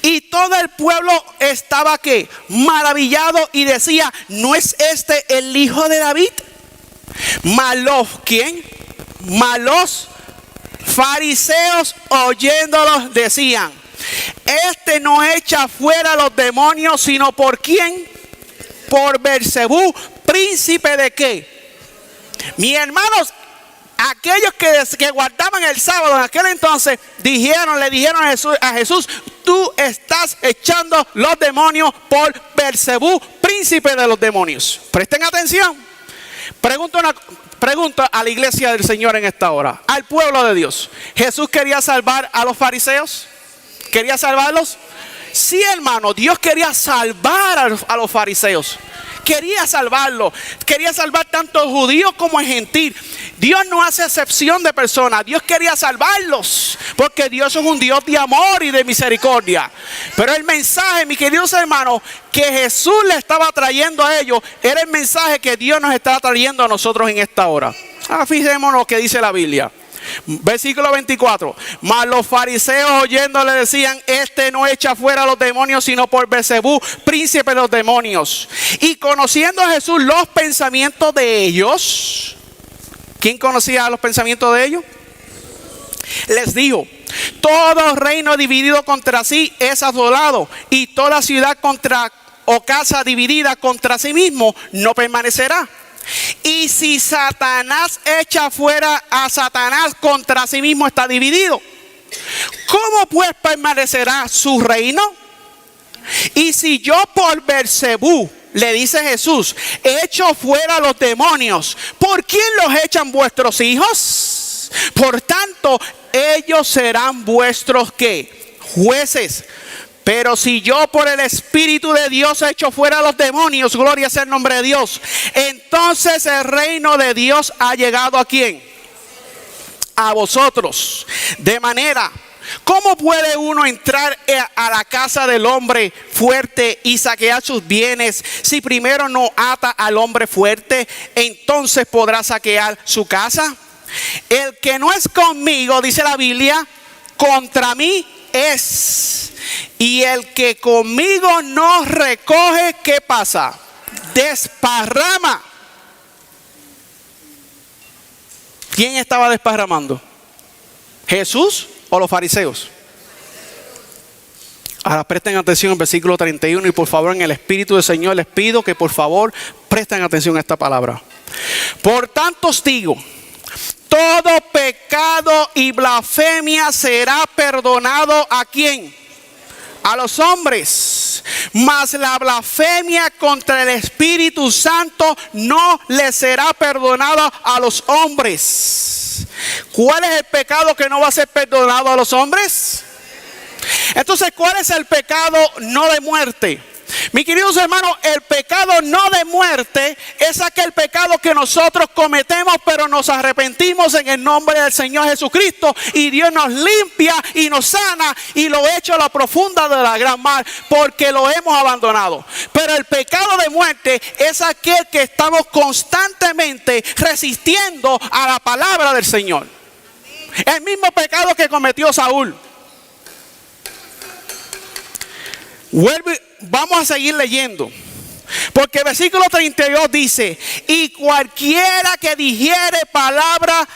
y todo el pueblo estaba ¿qué? Maravillado y decía: ¿no es este el hijo de David? Malos, ¿quién? Malos fariseos oyéndolos decían: este no echa fuera los demonios, sino ¿por quién? Por Beelzebú, príncipe de ¿qué? Mis hermanos, aquellos que guardaban el sábado en aquel entonces le dijeron a Jesús: tú estás echando los demonios por Beelzebú, príncipe de los demonios. Presten atención. Pregunto a la iglesia del Señor en esta hora, al pueblo de Dios: ¿Jesús quería salvar a los fariseos? ¿Quería salvarlos? Sí, hermano, Dios quería salvar a los fariseos. Quería salvarlos. Quería salvar tanto a judíos como a gentil. Dios no hace excepción de personas. Dios quería salvarlos, porque Dios es un Dios de amor y de misericordia. Pero el mensaje, mis queridos hermanos, que Jesús le estaba trayendo a ellos, era el mensaje que Dios nos está trayendo a nosotros en esta hora. Fijémonos lo que dice la Biblia. Versículo 24. Mas los fariseos oyendo le decían: este no echa fuera a los demonios sino por Beelzebú, príncipe de los demonios. Y conociendo a Jesús los pensamientos de ellos, ¿quién conocía los pensamientos de ellos? Les dijo: todo reino dividido contra sí es asolado, y toda ciudad o casa dividida contra sí mismo no permanecerá. Y si Satanás echa fuera a Satanás, contra sí mismo está dividido. ¿Cómo pues permanecerá su reino? Y si yo por Beelzebú, le dice Jesús, echo fuera a los demonios, ¿por quién los echan vuestros hijos? Por tanto, ellos serán vuestros ¿qué? Jueces. Pero si yo por el Espíritu de Dios echo fuera a los demonios, gloria sea el nombre de Dios, entonces el reino de Dios ha llegado ¿a quién? A vosotros. De manera, ¿cómo puede uno entrar a la casa del hombre fuerte y saquear sus bienes si primero no ata al hombre fuerte? Entonces podrá saquear su casa. El que no es conmigo, dice la Biblia, contra mí es. Y el que conmigo no recoge, ¿qué pasa? Desparrama. ¿Quién estaba desparramando? ¿Jesús o los fariseos? Ahora presten atención al versículo 31 y por favor, en el Espíritu del Señor les pido que por favor presten atención a esta palabra. Por tanto os digo, todo pecado y blasfemia será perdonado ¿a quién? A los hombres, mas la blasfemia contra el Espíritu Santo no le será perdonada a los hombres. ¿Cuál es el pecado que no va a ser perdonado a los hombres? Entonces, ¿cuál es el pecado no de muerte? Mis queridos hermanos, el pecado no de muerte es aquel pecado que nosotros cometemos, pero nos arrepentimos en el nombre del Señor Jesucristo y Dios nos limpia y nos sana y lo echa a la profunda de la gran mar porque lo hemos abandonado. Pero el pecado de muerte es aquel que estamos constantemente resistiendo a la palabra del Señor. El mismo pecado que cometió Saúl. Vamos a seguir leyendo, porque el versículo 32 dice: y cualquiera que dijere palabra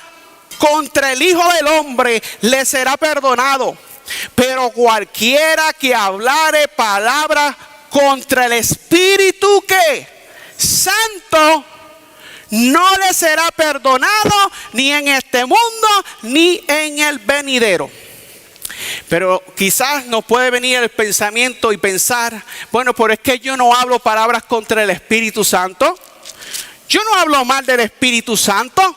contra el Hijo del Hombre le será perdonado, pero cualquiera que hablare palabra contra el Espíritu ¿qué? Santo no le será perdonado ni en este mundo ni en el venidero. Pero quizás nos puede venir el pensamiento y pensar: bueno, pero es que yo no hablo palabras contra el Espíritu Santo. Yo no hablo mal del Espíritu Santo.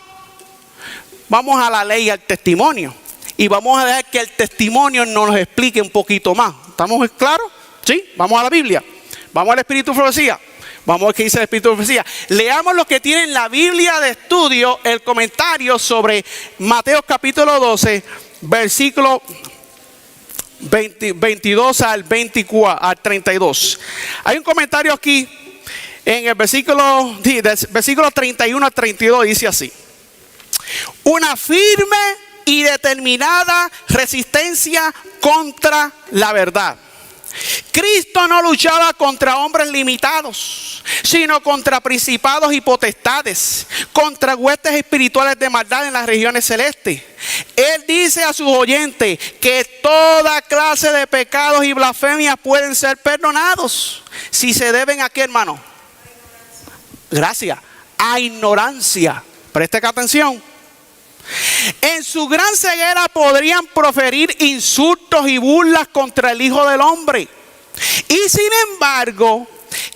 Vamos a la ley y al testimonio. Y vamos a dejar que el testimonio nos explique un poquito más. ¿Estamos claros? ¿Sí? Vamos a la Biblia. Vamos al Espíritu de Profecía. Vamos a ver qué dice el Espíritu de Profecía. Leamos lo que tiene en la Biblia de estudio, el comentario sobre Mateo capítulo 12, versículo 22 al 32. Hay un comentario aquí en el versículo 31 al 32, dice así: una firme y determinada resistencia contra la verdad. Cristo no luchaba contra hombres limitados, sino contra principados y potestades, contra huestes espirituales de maldad en las regiones celestes. Él dice a sus oyentes que toda clase de pecados y blasfemias pueden ser perdonados si se deben a ¿qué, hermano? Gracias. A ignorancia. Presten atención. En su gran ceguera podrían proferir insultos y burlas contra el Hijo del Hombre y sin embargo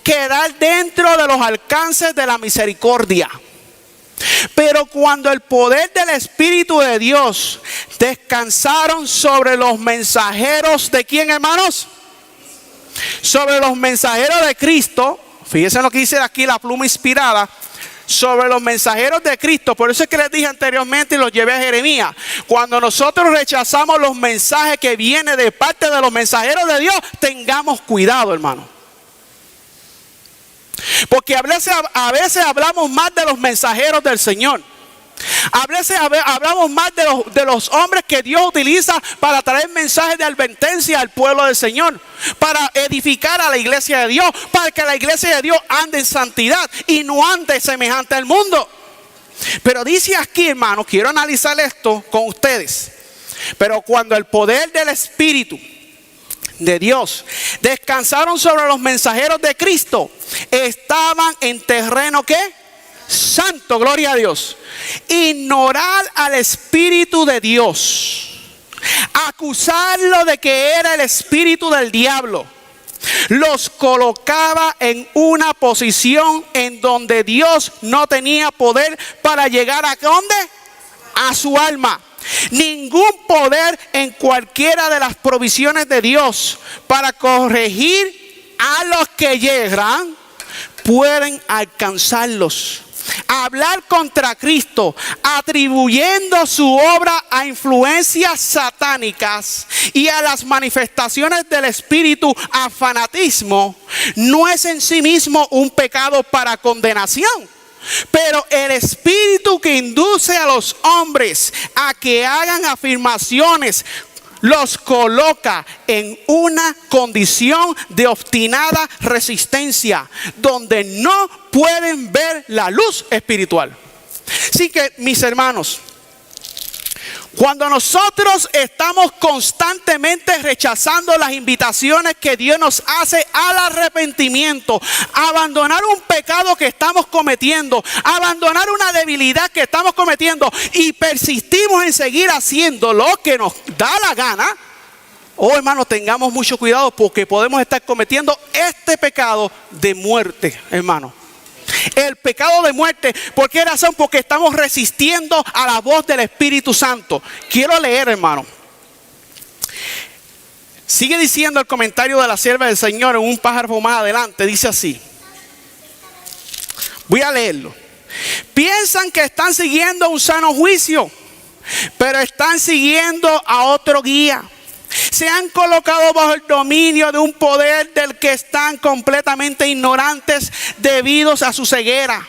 quedar dentro de los alcances de la misericordia. Pero cuando el poder del Espíritu de Dios descansaron sobre los mensajeros ¿de quién, hermanos? Sobre los mensajeros de Cristo. Fíjense lo que dice aquí la pluma inspirada. Sobre los mensajeros de Cristo. Por eso es que les dije anteriormente y los llevé a Jeremías. Cuando nosotros rechazamos los mensajes que vienen de parte de los mensajeros de Dios, tengamos cuidado, hermano. Porque a veces hablamos más de los mensajeros del Señor. A veces hablamos más de los hombres que Dios utiliza para traer mensajes de advertencia al pueblo del Señor, para edificar a la iglesia de Dios, para que la iglesia de Dios ande en santidad y no ande semejante al mundo. Pero dice aquí, hermano, quiero analizar esto con ustedes. Pero cuando el poder del Espíritu de Dios descansaron sobre los mensajeros de Cristo, estaban en terreno ¿qué? Santo, gloria a Dios. Ignorar al Espíritu de Dios, acusarlo de que era el espíritu del diablo, los colocaba en una posición en donde Dios no tenía poder para llegar a ¿dónde? A su alma. Ningún poder en cualquiera de las provisiones de Dios para corregir a los que llegan pueden alcanzarlos. Hablar contra Cristo, atribuyendo su obra a influencias satánicas y a las manifestaciones del espíritu, a fanatismo, no es en sí mismo un pecado para condenación. Pero el espíritu que induce a los hombres a que hagan afirmaciones los coloca en una condición de obstinada resistencia, donde no pueden ver la luz espiritual. Así que, mis hermanos, cuando nosotros estamos constantemente rechazando las invitaciones que Dios nos hace al arrepentimiento, abandonar un pecado que estamos cometiendo, abandonar una debilidad que estamos cometiendo y persistimos en seguir haciendo lo que nos da la gana, oh hermanos, tengamos mucho cuidado porque podemos estar cometiendo este pecado de muerte, hermano. El pecado de muerte. ¿Por qué razón? Porque estamos resistiendo a la voz del Espíritu Santo. Quiero leer, hermano. Sigue diciendo el comentario de la sierva del Señor en un párrafo más adelante. Dice así. Voy a leerlo. Piensan que están siguiendo un sano juicio, pero están siguiendo a otro guía. Se han colocado bajo el dominio de un poder del que están completamente ignorantes debido a su ceguera.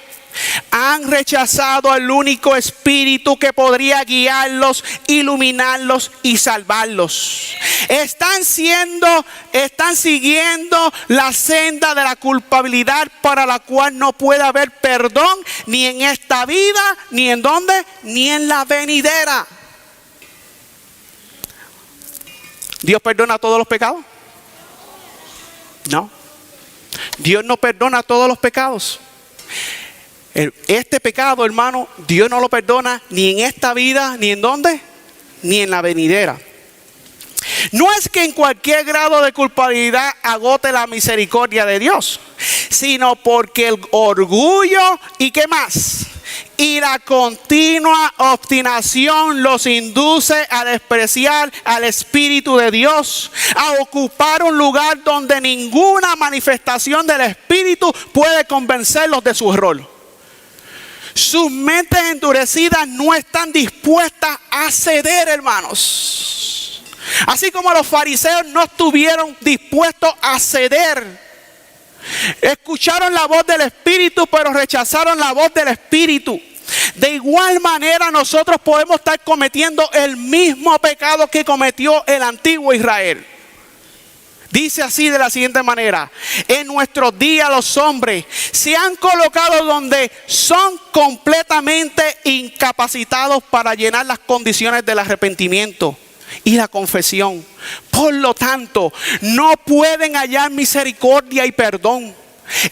Han rechazado al único espíritu que podría guiarlos, iluminarlos y salvarlos. Están siguiendo la senda de la culpabilidad para la cual no puede haber perdón ni en esta vida, ni en dónde, ni en la venidera. ¿Dios perdona todos los pecados? No. Dios no perdona todos los pecados. Este pecado, hermano, Dios no lo perdona ni en esta vida, ni en dónde, ni en la venidera. No es que en cualquier grado de culpabilidad agote la misericordia de Dios, sino porque el orgullo y ¿qué más? Y la continua obstinación los induce a despreciar al Espíritu de Dios, a ocupar un lugar donde ninguna manifestación del Espíritu puede convencerlos de su error. Sus mentes endurecidas no están dispuestas a ceder, hermanos. Así como los fariseos no estuvieron dispuestos a ceder. Escucharon la voz del Espíritu, pero rechazaron la voz del Espíritu. De igual manera nosotros podemos estar cometiendo el mismo pecado que cometió el antiguo Israel. Dice así de la siguiente manera: en nuestros días los hombres se han colocado donde son completamente incapacitados para llenar las condiciones del arrepentimiento y la confesión. Por lo tanto, no pueden hallar misericordia y perdón.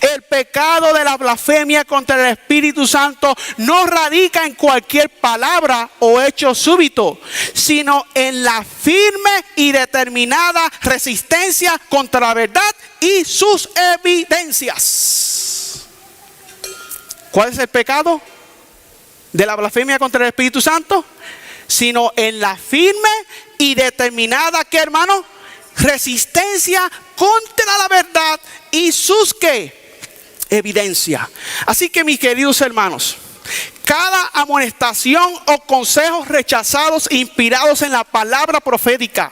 El pecado de la blasfemia contra el Espíritu Santo no radica en cualquier palabra o hecho súbito, sino en la firme y determinada resistencia contra la verdad y sus evidencias. ¿Cuál es el pecado? de la blasfemia contra el Espíritu Santo, sino en la firme y determinada, ¿qué, hermano? Resistencia contra la verdad y sus, ¿qué? Evidencia. Así que, mis queridos hermanos, cada amonestación o consejos rechazados, inspirados en la palabra profética,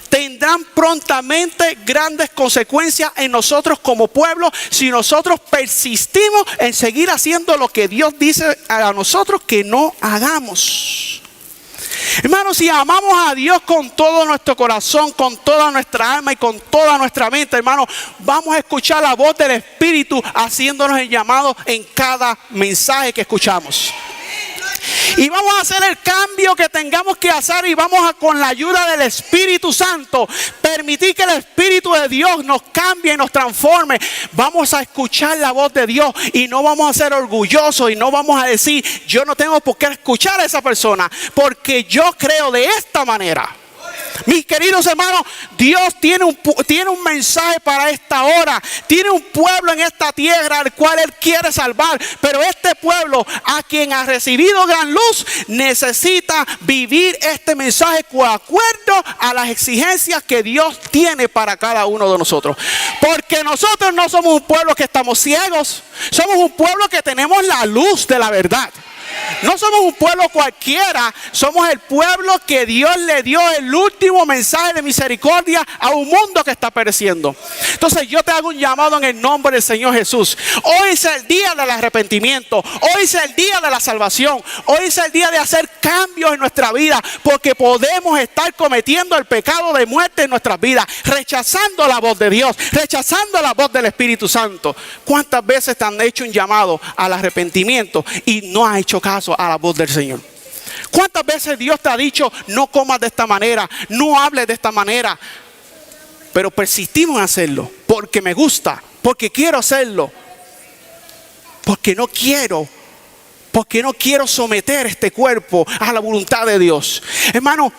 tendrán prontamente grandes consecuencias en nosotros como pueblo si nosotros persistimos en seguir haciendo lo que Dios dice a nosotros que no hagamos. Hermanos, si amamos a Dios con todo nuestro corazón, con toda nuestra alma y con toda nuestra mente, hermanos, vamos a escuchar la voz del Espíritu haciéndonos el llamado en cada mensaje que escuchamos. Y vamos a hacer el cambio que tengamos que hacer, y vamos a, con la ayuda del Espíritu Santo, permitir que el Espíritu de Dios nos cambie y nos transforme. Vamos a escuchar la voz de Dios y no vamos a ser orgullosos y no vamos a decir, yo no tengo por qué escuchar a esa persona porque yo creo de esta manera. Mis queridos hermanos, Dios tiene un mensaje para esta hora. Tiene un pueblo en esta tierra al cual Él quiere salvar. Pero este pueblo, a quien ha recibido gran luz, necesita vivir este mensaje de acuerdo a las exigencias que Dios tiene para cada uno de nosotros. Porque nosotros no somos un pueblo que estamos ciegos. Somos un pueblo que tenemos la luz de la verdad. No somos un pueblo cualquiera, somos el pueblo que Dios le dio el último mensaje de misericordia a un mundo que está pereciendo. Entonces yo te hago un llamado en el nombre del Señor Jesús. Hoy es el día del arrepentimiento, hoy es el día de la salvación, hoy es el día de hacer cambios en nuestra vida, porque podemos estar cometiendo el pecado de muerte en nuestras vidas, rechazando la voz de Dios, rechazando la voz del Espíritu Santo. ¿Cuántas veces te han hecho un llamado al arrepentimiento y no has hecho caso a la voz del Señor? ¿Cuántas veces Dios te ha dicho, no comas de esta manera, no hables de esta manera? Pero persistimos en hacerlo porque me gusta, porque quiero hacerlo, porque no quiero someter este cuerpo a la voluntad de Dios. Hermano,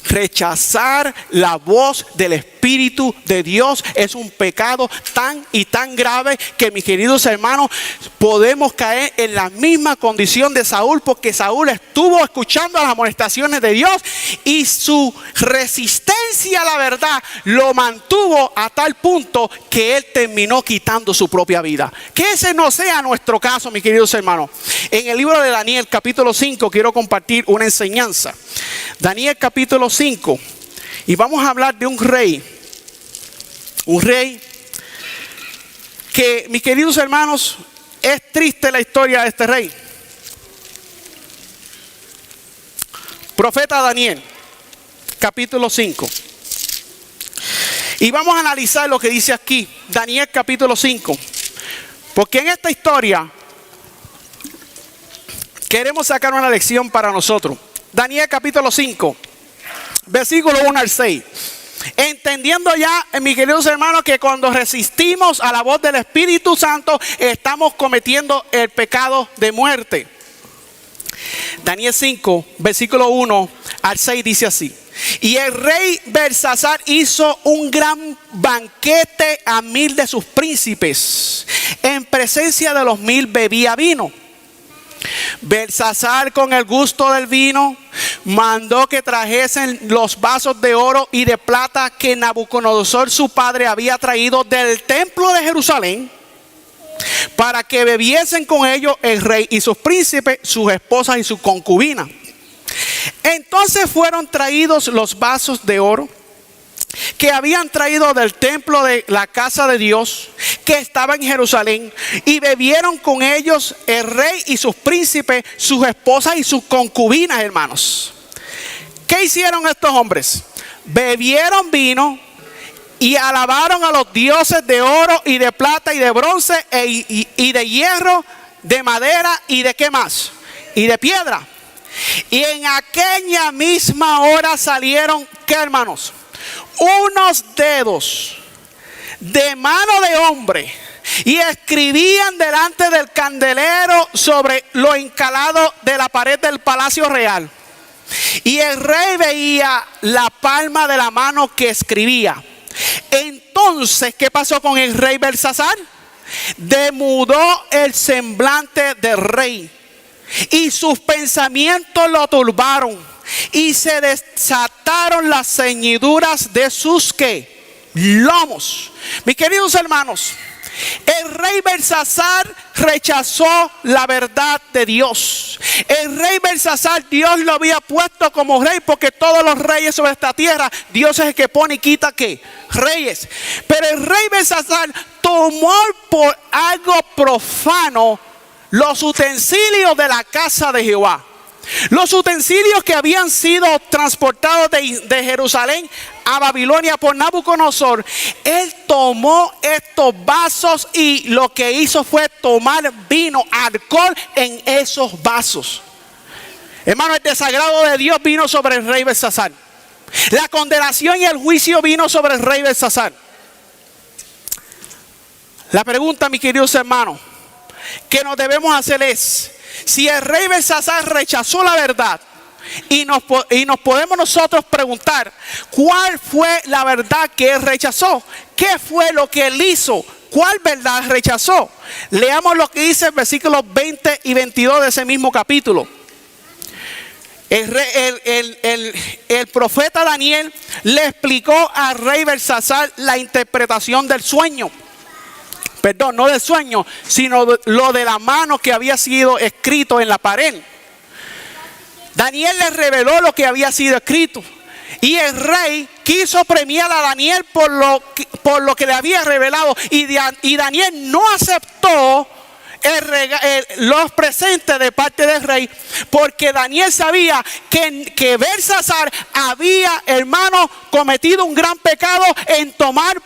rechazar la voz del Espíritu de Dios es un pecado tan y tan grave que, mis queridos hermanos, podemos caer en la misma condición de Saúl, porque Saúl estuvo escuchando las amonestaciones de Dios y su resistencia a la verdad lo mantuvo a tal punto que él terminó quitando su propia vida. Que ese no sea nuestro caso, mis queridos hermanos. En el libro de Daniel capítulo 5 quiero compartir una enseñanza. Daniel capítulo 5, y vamos a hablar de un rey que, mis queridos hermanos, es triste la historia de este rey. Profeta Daniel capítulo 5, y vamos a analizar lo que dice aquí Daniel capítulo 5, porque en esta historia queremos sacar una lección para nosotros. Daniel capítulo 5, versículo 1 al 6. Entendiendo ya, mis queridos hermanos, que cuando resistimos a la voz del Espíritu Santo, estamos cometiendo el pecado de muerte. Daniel 5, versículo 1 al 6 dice así: y el rey Belsasar hizo un gran banquete a 1000 de sus príncipes. En presencia de los 1000 bebía vino. Belsasar, con el gusto del vino, mandó que trajesen los vasos de oro y de plata que Nabucodonosor su padre había traído del templo de Jerusalén, para que bebiesen con ellos el rey y sus príncipes, sus esposas y sus concubinas. Entonces fueron traídos los vasos de oro que habían traído del templo de la casa de Dios, que estaba en Jerusalén, y bebieron con ellos el rey y sus príncipes, sus esposas y sus concubinas, hermanos. ¿Qué hicieron estos hombres? Bebieron vino y alabaron a los dioses de oro y de plata y de bronce y de hierro, de madera y de ¿qué más? Y de piedra. Y en aquella misma hora salieron, ¿qué, hermanos? Unos dedos de mano de hombre, y escribían delante del candelero sobre lo encalado de la pared del palacio real. Y el rey veía la palma de la mano que escribía. Entonces, ¿qué pasó con el rey Belsasar? Demudó el semblante del rey, y sus pensamientos lo turbaron, y se desataron las ceñiduras de sus ¿qué? Lomos. Mis queridos hermanos, el rey Belsasar rechazó la verdad de Dios. El rey Belsasar, Dios lo había puesto como rey, porque todos los reyes sobre esta tierra, Dios es el que pone y quita ¿qué? Reyes. Pero el rey Belsasar tomó por algo profano los utensilios de la casa de Jehová. Los utensilios que habían sido transportados de Jerusalén a Babilonia por Nabucodonosor. Él tomó estos vasos y lo que hizo fue tomar vino, alcohol en esos vasos. Hermano, el desagrado de Dios vino sobre el rey Belsasar. La condenación y el juicio vino sobre el rey Belsasar. La pregunta, mis queridos hermanos, que nos debemos hacer es: si el rey Belsasar rechazó la verdad, y nos podemos nosotros preguntar, ¿cuál fue la verdad que él rechazó? ¿Qué fue lo que él hizo? ¿Cuál verdad rechazó? Leamos lo que dice el versículos 20 y 22 de ese mismo capítulo. El profeta Daniel le explicó al rey Belsasar la interpretación del sueño. Perdón, no del sueño, sino lo de la mano que había sido escrito en la pared. Daniel le reveló lo que había sido escrito. Y el rey quiso premiar a Daniel por lo que le había revelado. Y Daniel no aceptó los presentes de parte del rey, porque Daniel sabía que Belsasar había, hermano, cometido un gran pecado en tomar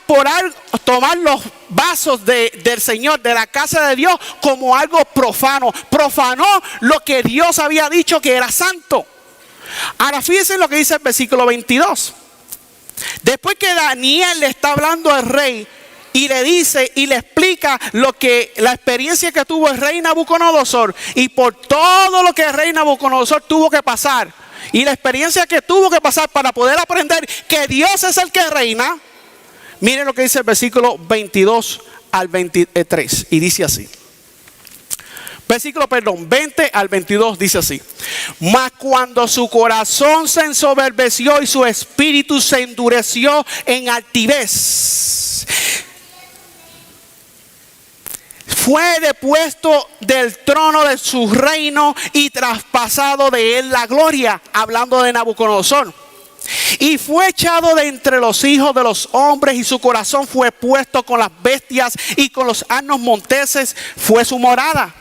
los vasos del Señor, de la casa de Dios, como algo profano. Profanó lo que Dios había dicho que era santo. Ahora fíjense lo que dice el versículo 22. Después que Daniel le está hablando al rey y le dice y le explica la experiencia que tuvo el rey Nabucodonosor, y por todo lo que el rey Nabucodonosor tuvo que pasar, y la experiencia que tuvo que pasar para poder aprender que Dios es el que reina. Miren lo que dice el versículo 22 al 23, y dice así. 20 al 22 dice así: mas cuando su corazón se ensoberbeció y su espíritu se endureció en altivez, fue depuesto del trono de su reino y traspasado de él la gloria, hablando de Nabucodonosor. Y fue echado de entre los hijos de los hombres, y su corazón fue puesto con las bestias, y con los asnos monteses fue su morada.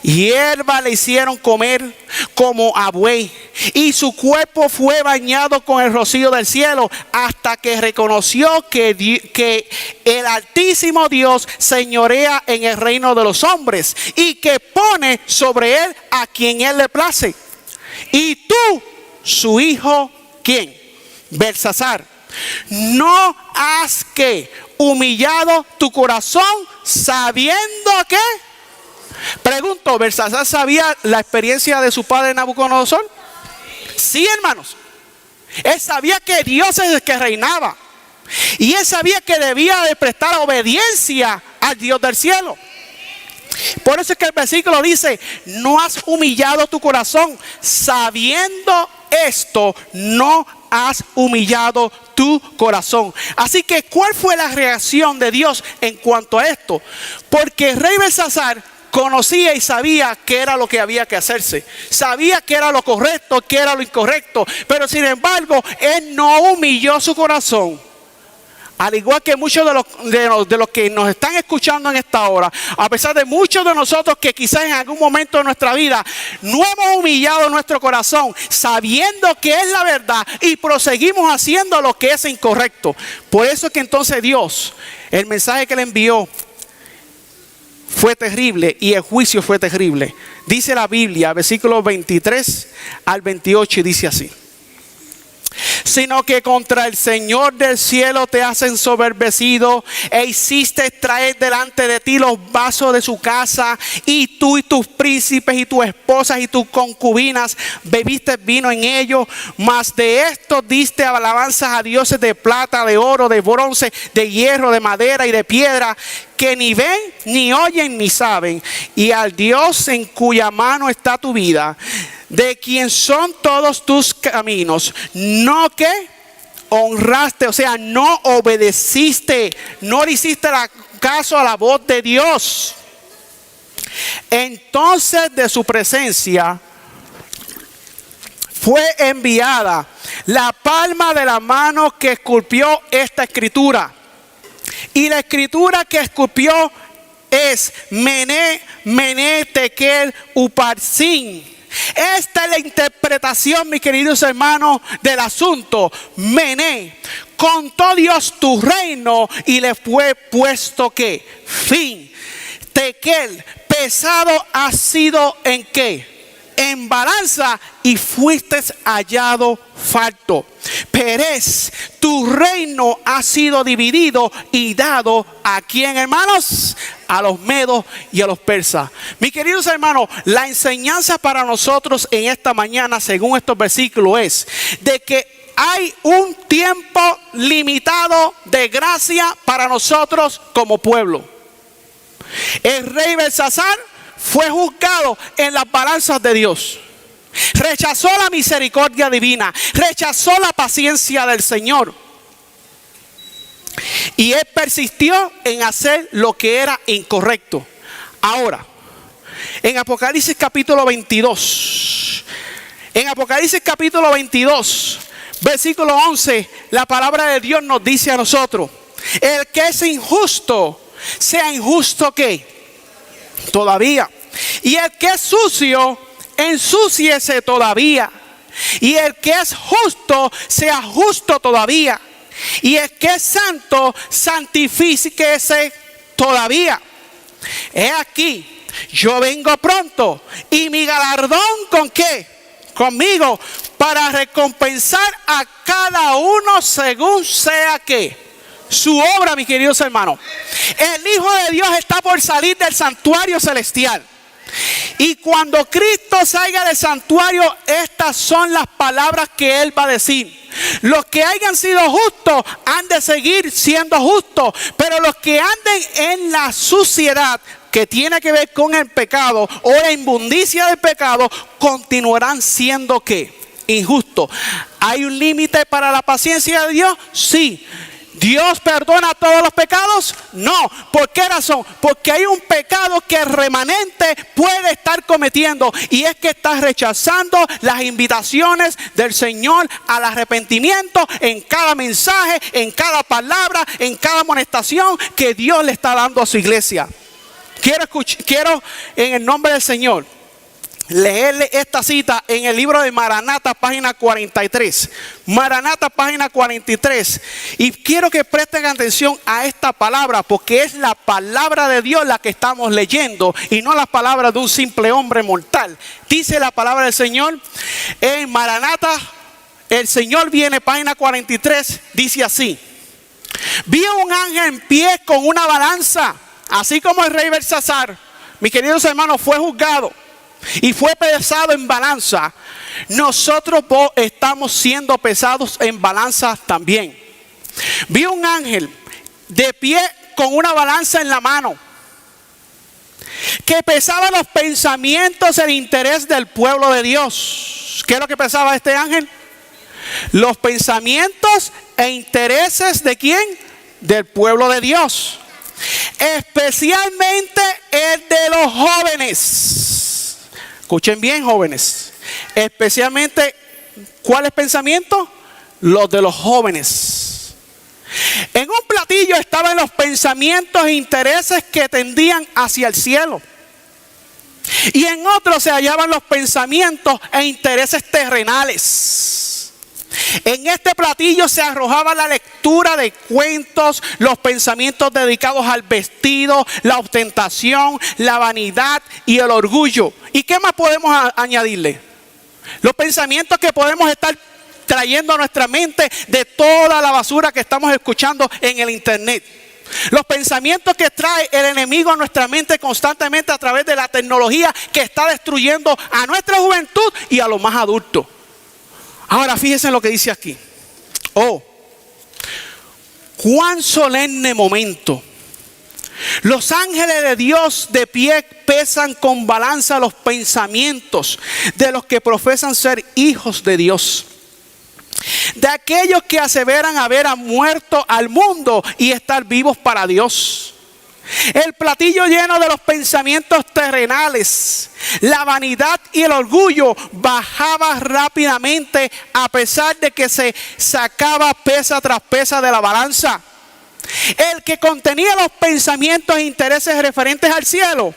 Hierba le hicieron comer como a buey, y su cuerpo fue bañado con el rocío del cielo, hasta que reconoció que el Altísimo Dios señorea en el reino de los hombres, y que pone sobre él a quien él le place. Y tú, su hijo, ¿quién? Belsasar, ¿no has que humillado tu corazón sabiendo que? Pregunto, ¿Belsasar sabía la experiencia de su padre Nabucodonosor? Sí, hermanos. Él sabía que Dios es el que reinaba, y él sabía que debía de prestar obediencia al Dios del cielo. Por eso es que el versículo dice: no has humillado tu corazón, sabiendo esto, no has humillado tu corazón. Así que, ¿cuál fue la reacción de Dios en cuanto a esto? Porque el rey Belsasar conocía y sabía qué era lo que había que hacerse. Sabía qué era lo correcto, qué era lo incorrecto. Pero sin embargo, él no humilló su corazón. Al igual que muchos de los que nos están escuchando en esta hora, a pesar de muchos de nosotros que quizás en algún momento de nuestra vida no hemos humillado nuestro corazón, sabiendo que es la verdad, y proseguimos haciendo lo que es incorrecto. Por eso es que entonces Dios, el mensaje que le envió fue terrible, y el juicio fue terrible. Dice la Biblia, versículos 23 al 28, y dice así: sino que contra el Señor del cielo te has ensoberbecido e hiciste traer delante de ti los vasos de su casa, y tú y tus príncipes y tus esposas y tus concubinas bebiste vino en ellos. Mas de esto diste alabanzas a dioses de plata, de oro, de bronce, de hierro, de madera y de piedra, que ni ven, ni oyen, ni saben, y al Dios en cuya mano está tu vida, de quien son todos tus caminos, no que honraste, o sea, no obedeciste, no le hiciste caso a la voz de Dios. Entonces de su presencia fue enviada la palma de la mano que esculpió esta escritura. Y la escritura que esculpió es Mené, Mené, Tekel, Uparsin. Esta es la interpretación, mis queridos hermanos, del asunto. Mené, contó Dios tu reino y le fue puesto ¿qué? Fin. Tekel, pesado ha sido ¿en qué? En balanza, y fuiste hallado falto. Perez, tu reino ha sido dividido y dado ¿a quién, hermanos? A los medos y a los persas. Mis queridos hermanos, la enseñanza para nosotros en esta mañana, según estos versículos, es de que hay un tiempo limitado de gracia para nosotros como pueblo. El rey Belsasar fue juzgado en las balanzas de Dios. Rechazó la misericordia divina, rechazó la paciencia del Señor, y él persistió en hacer lo que era incorrecto. Ahora, en Apocalipsis capítulo 22, versículo 11, la palabra de Dios nos dice a nosotros: el que es injusto, sea injusto ¿qué? Todavía. Y el que es sucio, ensúciese todavía. Y el que es justo, sea justo todavía. Y el que es santo, santifíquese todavía. He aquí, yo vengo pronto, y mi galardón ¿con qué? Conmigo, para recompensar a cada uno según sea que su obra, mis queridos hermanos. El Hijo de Dios está por salir del santuario celestial. Y cuando Cristo salga del santuario, estas son las palabras que Él va a decir: los que hayan sido justos han de seguir siendo justos, pero los que anden en la suciedad que tiene que ver con el pecado o la inmundicia del pecado, continuarán siendo ¿qué? Injustos. ¿Hay un límite para la paciencia de Dios? Sí. ¿Dios perdona todos los pecados? No. ¿Por qué razón? Porque hay un pecado que el remanente puede estar cometiendo, y es que está rechazando las invitaciones del Señor al arrepentimiento en cada mensaje, en cada palabra, en cada amonestación que Dios le está dando a su iglesia. Quiero en el nombre del Señor leerle esta cita en el libro de Maranata, página 43. Maranata, página 43. Y quiero que presten atención a esta palabra, porque es la palabra de Dios la que estamos leyendo, y no las palabras de un simple hombre mortal. Dice la palabra del Señor en Maranata, el Señor viene, página 43. Dice así: vi a un ángel en pie con una balanza, así como el rey Belsasar, mis queridos hermanos, fue juzgado y fue pesado en balanza. Nosotros estamos siendo pesados en balanza también. Vi un ángel de pie con una balanza en la mano, que pesaba los pensamientos e interés del pueblo de Dios. ¿Qué es lo que pesaba este ángel? Los pensamientos e intereses ¿de quién? Del pueblo de Dios, especialmente el de los jóvenes. Escuchen bien, jóvenes. Especialmente, ¿cuáles pensamientos? Los de los jóvenes. En un platillo estaban los pensamientos e intereses que tendían hacia el cielo, y en otro se hallaban los pensamientos e intereses terrenales. En este platillo se arrojaba la lectura de cuentos, los pensamientos dedicados al vestido, la ostentación, la vanidad y el orgullo. ¿Y qué más podemos añadirle? Los pensamientos que podemos estar trayendo a nuestra mente de toda la basura que estamos escuchando en el internet. Los pensamientos que trae el enemigo a nuestra mente constantemente a través de la tecnología que está destruyendo a nuestra juventud y a los más adultos. Ahora fíjense en lo que dice aquí. Oh, cuán solemne momento. Los ángeles de Dios de pie pesan con balanza los pensamientos de los que profesan ser hijos de Dios. De aquellos que aseveran haber muerto al mundo y estar vivos para Dios. El platillo lleno de los pensamientos terrenales, la vanidad y el orgullo bajaba rápidamente a pesar de que se sacaba pesa tras pesa de la balanza. El que contenía los pensamientos e intereses referentes al cielo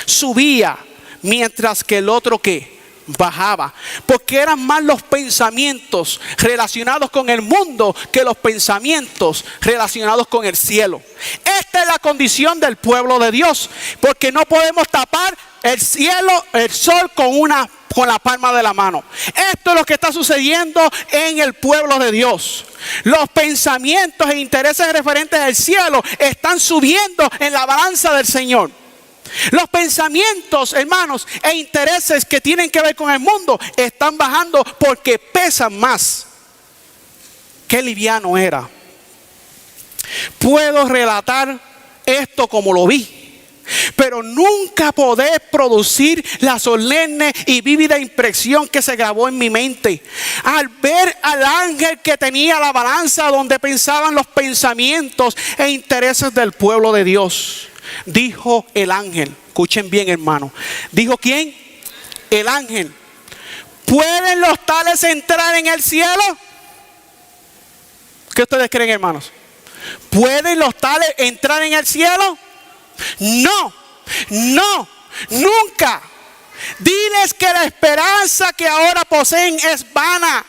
subía, mientras que el otro que bajaba, porque eran más los pensamientos relacionados con el mundo que los pensamientos relacionados con el cielo. Esta es la condición del pueblo de Dios, porque no podemos tapar el cielo, el sol con la palma de la mano. Esto es lo que está sucediendo en el pueblo de Dios. Los pensamientos e intereses referentes al cielo están subiendo en la balanza del Señor. Los pensamientos, hermanos, e intereses que tienen que ver con el mundo están bajando porque pesan más. Qué liviano era. Puedo relatar esto como lo vi, pero nunca podré producir la solemne y vívida impresión que se grabó en mi mente al ver al ángel que tenía la balanza donde pensaban los pensamientos e intereses del pueblo de Dios. Dijo el ángel, escuchen bien, hermano. ¿Dijo quién? El ángel. ¿Pueden los tales entrar en el cielo? ¿Qué ustedes creen, hermanos? ¿Pueden los tales entrar en el cielo? No, no, nunca. Diles que la esperanza que ahora poseen es vana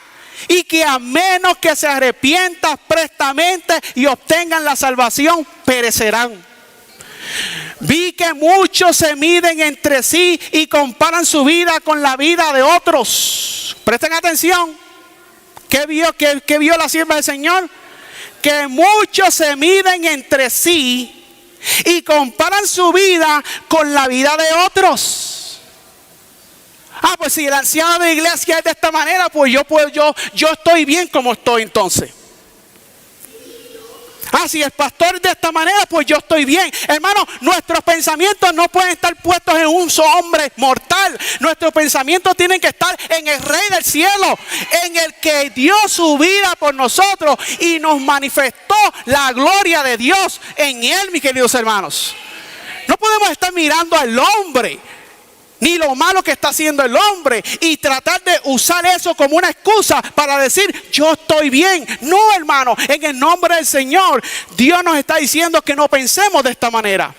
y que a menos que se arrepientan prestamente y obtengan la salvación, perecerán. Vi que muchos se miden entre sí y comparan su vida con la vida de otros. Presten atención. ¿Qué vio la sierva del Señor? Que muchos se miden entre sí y comparan su vida con la vida de otros. Pues si el anciano de la iglesia es de esta manera, pues yo estoy bien como estoy entonces. Si el pastor es de esta manera, pues yo estoy bien. Hermano, nuestros pensamientos no pueden estar puestos en un solo hombre mortal. Nuestros pensamientos tienen que estar en el Rey del cielo, en el que dio su vida por nosotros y nos manifestó la gloria de Dios en él, mis queridos hermanos. No podemos estar mirando al hombre, ni lo malo que está haciendo el hombre, y tratar de usar eso como una excusa para decir yo estoy bien. No, hermano, en el nombre del Señor, Dios nos está diciendo que no pensemos de esta manera.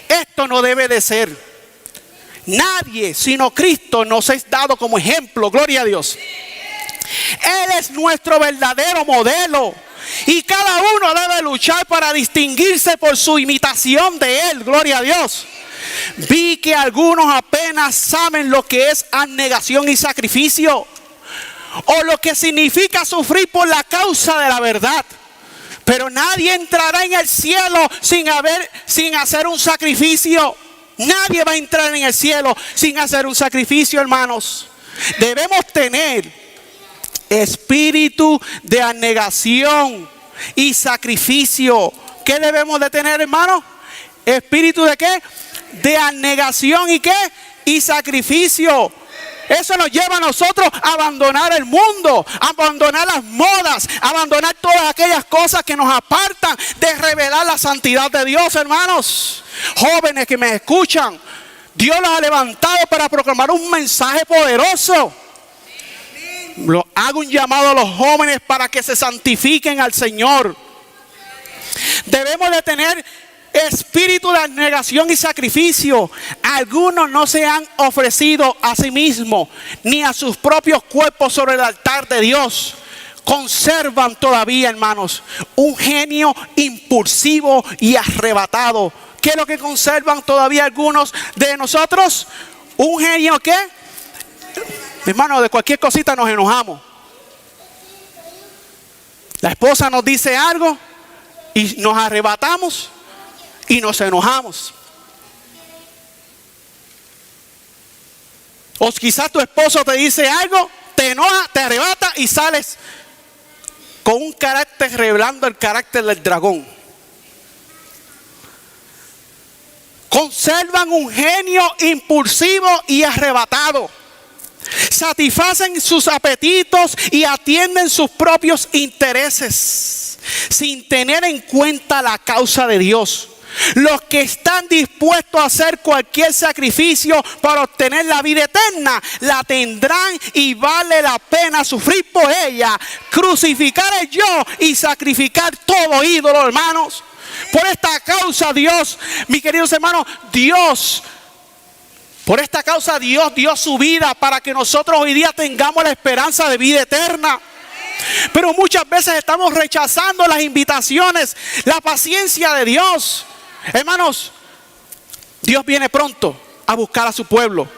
Esto no debe de ser. Nadie sino Cristo nos es dado como ejemplo, gloria a Dios. Él es nuestro verdadero modelo y cada uno debe luchar para distinguirse por su imitación de Él, gloria a Dios. Vi que algunos apenas saben lo que es abnegación y sacrificio, o lo que significa sufrir por la causa de la verdad. Pero nadie entrará en el cielo sin hacer un sacrificio. Nadie va a entrar en el cielo sin hacer un sacrificio, hermanos. Debemos tener espíritu de abnegación y sacrificio. ¿Qué debemos de tener, hermanos? ¿Espíritu de qué? De abnegación y qué? Y sacrificio. Eso nos lleva a nosotros a abandonar el mundo, a abandonar las modas, a abandonar todas aquellas cosas que nos apartan de revelar la santidad de Dios, hermanos. Jóvenes que me escuchan, Dios los ha levantado para proclamar un mensaje poderoso. Hago un llamado a los jóvenes para que se santifiquen al Señor. Debemos de tener espíritu de abnegación y sacrificio. Algunos no se han ofrecido a sí mismos ni a sus propios cuerpos sobre el altar de Dios. Conservan todavía, hermanos, un genio impulsivo y arrebatado. ¿Qué es lo que conservan todavía algunos de nosotros? ¿Un genio qué? Hermano, de cualquier cosita nos enojamos. La esposa nos dice algo y nos arrebatamos y nos enojamos. O quizás tu esposo te dice algo, te enoja, te arrebata y sales con un carácter, revelando el carácter del dragón. Conservan un genio impulsivo y arrebatado. Satisfacen sus apetitos y atienden sus propios intereses, sin tener en cuenta la causa de Dios. Los que están dispuestos a hacer cualquier sacrificio para obtener la vida eterna, la tendrán, y vale la pena sufrir por ella. Crucificar el yo y sacrificar todo ídolo, hermanos. Por esta causa Dios, mis queridos hermanos, por esta causa Dios dio su vida para que nosotros hoy día tengamos la esperanza de vida eterna. Pero muchas veces estamos rechazando las invitaciones, la paciencia de Dios. Hermanos, Dios viene pronto a buscar a su pueblo.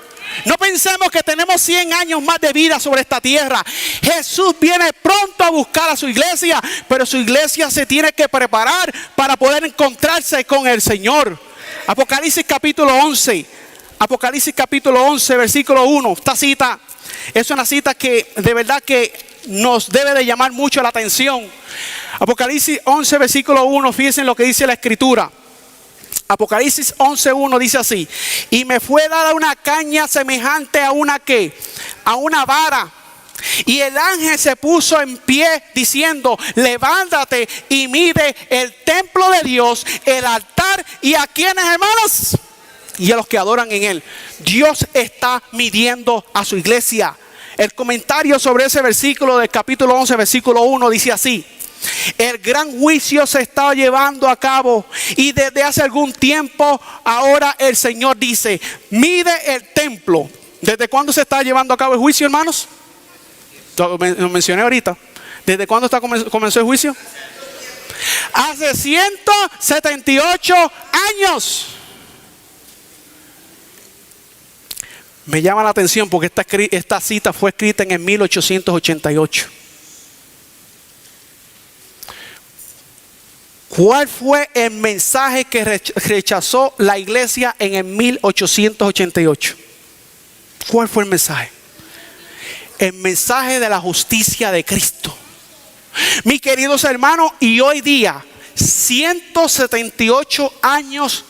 No pensemos que tenemos 100 años más de vida sobre esta tierra. Jesús viene pronto a buscar a su iglesia, pero su iglesia se tiene que preparar para poder encontrarse con el Señor. Apocalipsis capítulo 11. Apocalipsis capítulo 11, versículo 1. Esta cita es una cita que de verdad que nos debe de llamar mucho la atención. Apocalipsis 11, versículo 1. Fíjense lo que dice la Escritura. Apocalipsis 11:1 dice así: y me fue dada una caña semejante a una vara, y el ángel se puso en pie diciendo: levántate y mide el templo de Dios, el altar, y a quienes, hermanos, y a los que adoran en él. Dios está midiendo a su iglesia. El comentario sobre ese versículo del capítulo 11, versículo 1 dice así: el gran juicio se está llevando a cabo, y desde hace algún tiempo ahora el Señor dice: mide el templo. ¿Desde cuándo se está llevando a cabo el juicio, hermanos? Lo mencioné ahorita. ¿Desde cuándo comenzó el juicio? Hace 178 años. Me llama la atención porque esta cita fue escrita en el 1888. ¿Cuál fue el mensaje que rechazó la iglesia en el 1888? ¿Cuál fue el mensaje? El mensaje de la justicia de Cristo. Mis queridos hermanos, y hoy día, 178 años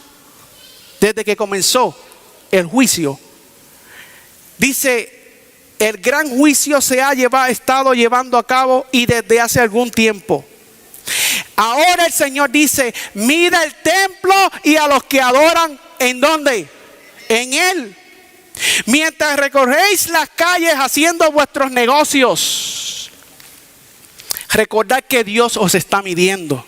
desde que comenzó el juicio, dice: el gran juicio se ha estado llevando a cabo, y desde hace algún tiempo. Ahora el Señor dice: mira el templo y a los que adoran, ¿en dónde? En él. Mientras recorréis las calles haciendo vuestros negocios, recordad que Dios os está midiendo.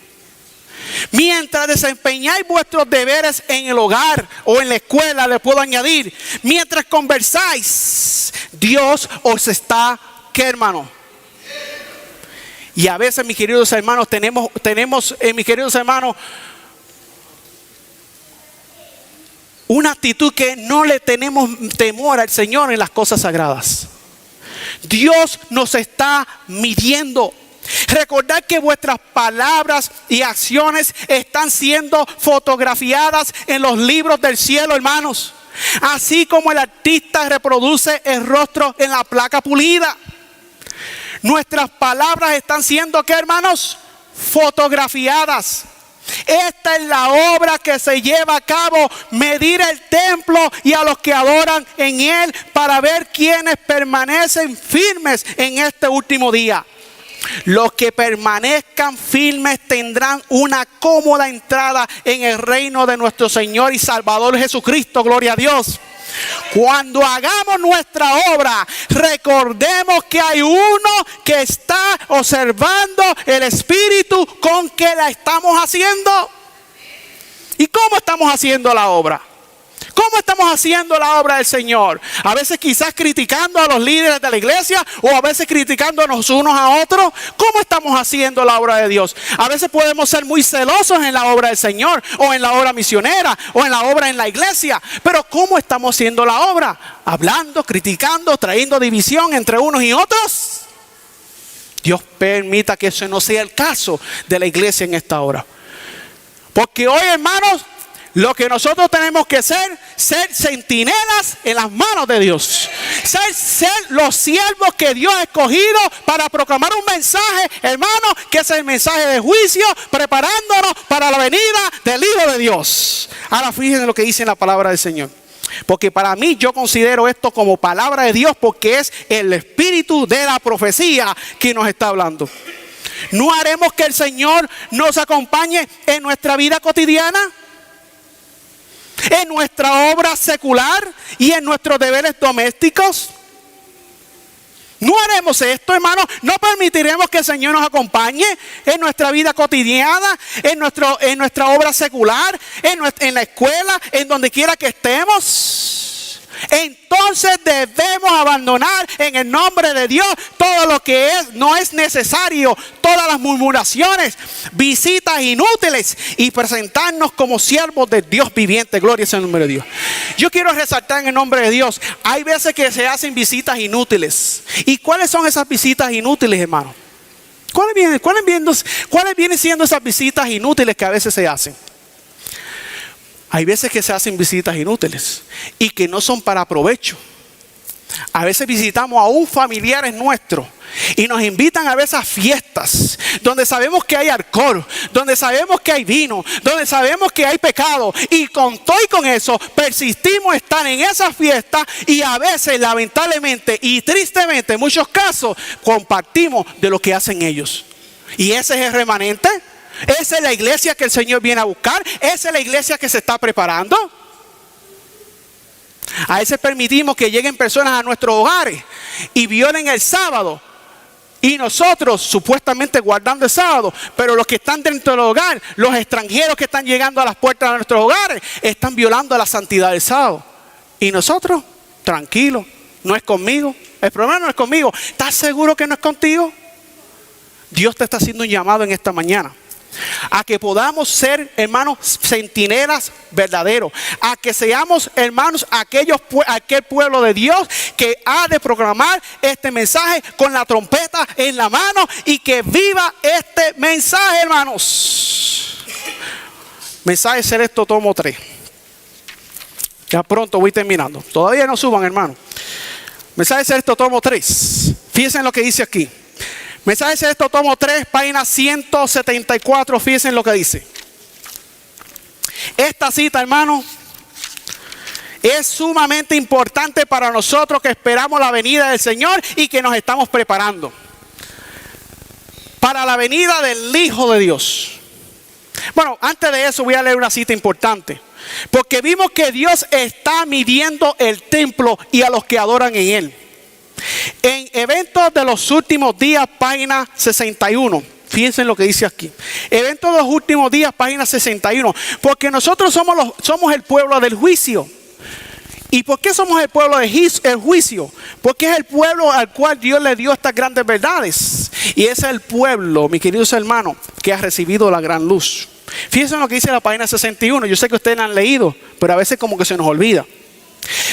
Mientras desempeñáis vuestros deberes en el hogar o en la escuela, le puedo añadir, mientras conversáis, Dios os está, ¿qué, hermano? Y a veces, mis queridos hermanos, tenemos mis queridos hermanos, una actitud que no le tenemos temor al Señor en las cosas sagradas. Dios nos está midiendo. Recordad que vuestras palabras y acciones están siendo fotografiadas en los libros del cielo, hermanos. Así como el artista reproduce el rostro en la placa pulida. Nuestras palabras están siendo, ¿qué, hermanos? Fotografiadas. Esta es la obra que se lleva a cabo: medir el templo y a los que adoran en él, para ver quiénes permanecen firmes en este último día. Los que permanezcan firmes tendrán una cómoda entrada en el reino de nuestro Señor y Salvador Jesucristo. Gloria a Dios. Cuando hagamos nuestra obra, recordemos que hay uno que está observando el espíritu con que la estamos haciendo. ¿Y cómo estamos haciendo la obra? ¿Cómo estamos haciendo la obra del Señor? A veces quizás criticando a los líderes de la iglesia, o a veces criticándonos unos a otros. ¿Cómo estamos haciendo la obra de Dios? A veces podemos ser muy celosos en la obra del Señor, o en la obra misionera, o en la obra en la iglesia. Pero ¿cómo estamos haciendo la obra? Hablando, criticando, trayendo división entre unos y otros. Dios permita que eso no sea el caso de la iglesia en esta hora. Porque hoy, hermanos, lo que nosotros tenemos que ser centinelas en las manos de Dios. Ser los siervos que Dios ha escogido para proclamar un mensaje, hermano, que es el mensaje de juicio, preparándonos para la venida del Hijo de Dios. Ahora fíjense lo que dice en la palabra del Señor. Porque para mí yo considero esto como palabra de Dios, porque es el espíritu de la profecía que nos está hablando. ¿No haremos que el Señor nos acompañe en nuestra vida cotidiana? En nuestra obra secular y en nuestros deberes domésticos. No haremos esto, hermano. No permitiremos que el Señor nos acompañe en nuestra vida cotidiana, en nuestra obra secular, en la escuela, en donde quiera que estemos. Entonces debemos abandonar en el nombre de Dios todo lo que no es necesario, todas las murmuraciones, visitas inútiles, y presentarnos como siervos de Dios viviente. Gloria sea el nombre de Dios. Yo quiero resaltar en el nombre de Dios, hay veces que se hacen visitas inútiles. ¿Y cuáles son esas visitas inútiles, hermano? ¿Cuáles vienen siendo esas visitas inútiles que a veces se hacen? Hay veces que se hacen visitas inútiles y que no son para provecho. A veces visitamos a un familiar nuestro y nos invitan a veces a fiestas donde sabemos que hay alcohol, donde sabemos que hay vino, donde sabemos que hay pecado, y con todo y con eso persistimos estar en esas fiestas, y a veces lamentablemente y tristemente en muchos casos compartimos de lo que hacen ellos. Y ese es el remanente. Esa es la iglesia que el Señor viene a buscar. Esa es la iglesia que se está preparando. A veces permitimos que lleguen personas a nuestros hogares y violen el sábado, y nosotros supuestamente guardando el sábado, pero los que están dentro del hogar, los extranjeros que están llegando a las puertas de nuestros hogares, están violando la santidad del sábado. Y nosotros, tranquilos, no es conmigo, el problema no es conmigo. ¿Estás seguro que no es contigo? Dios te está haciendo un llamado en esta mañana a que podamos ser, hermanos, centinelas verdaderos, a que seamos, hermanos, aquel pueblo de Dios que ha de proclamar este mensaje con la trompeta en la mano, y que viva este mensaje, hermanos. Mensaje Selecto, tomo 3. Ya pronto voy terminando. Todavía no suban, hermano. Mensaje Selecto, tomo 3. Fíjense en lo que dice aquí. Mensaje Selecto, tomo 3, página 174. Fíjense en lo que dice. Esta cita, hermano, es sumamente importante para nosotros que esperamos la venida del Señor y que nos estamos preparando para la venida del Hijo de Dios. Bueno, antes de eso voy a leer una cita importante, porque vimos que Dios está midiendo el templo y a los que adoran en él. En Eventos de los Últimos Días, página 61. Fíjense en lo que dice aquí. Eventos de los Últimos Días, página 61. Porque nosotros somos el pueblo del juicio. ¿Y por qué somos el pueblo del juicio? Porque es el pueblo al cual Dios le dio estas grandes verdades. Y es el pueblo, mis queridos hermanos, que ha recibido la gran luz. Fíjense en lo que dice la página 61. Yo sé que ustedes la han leído, pero a veces como que se nos olvida.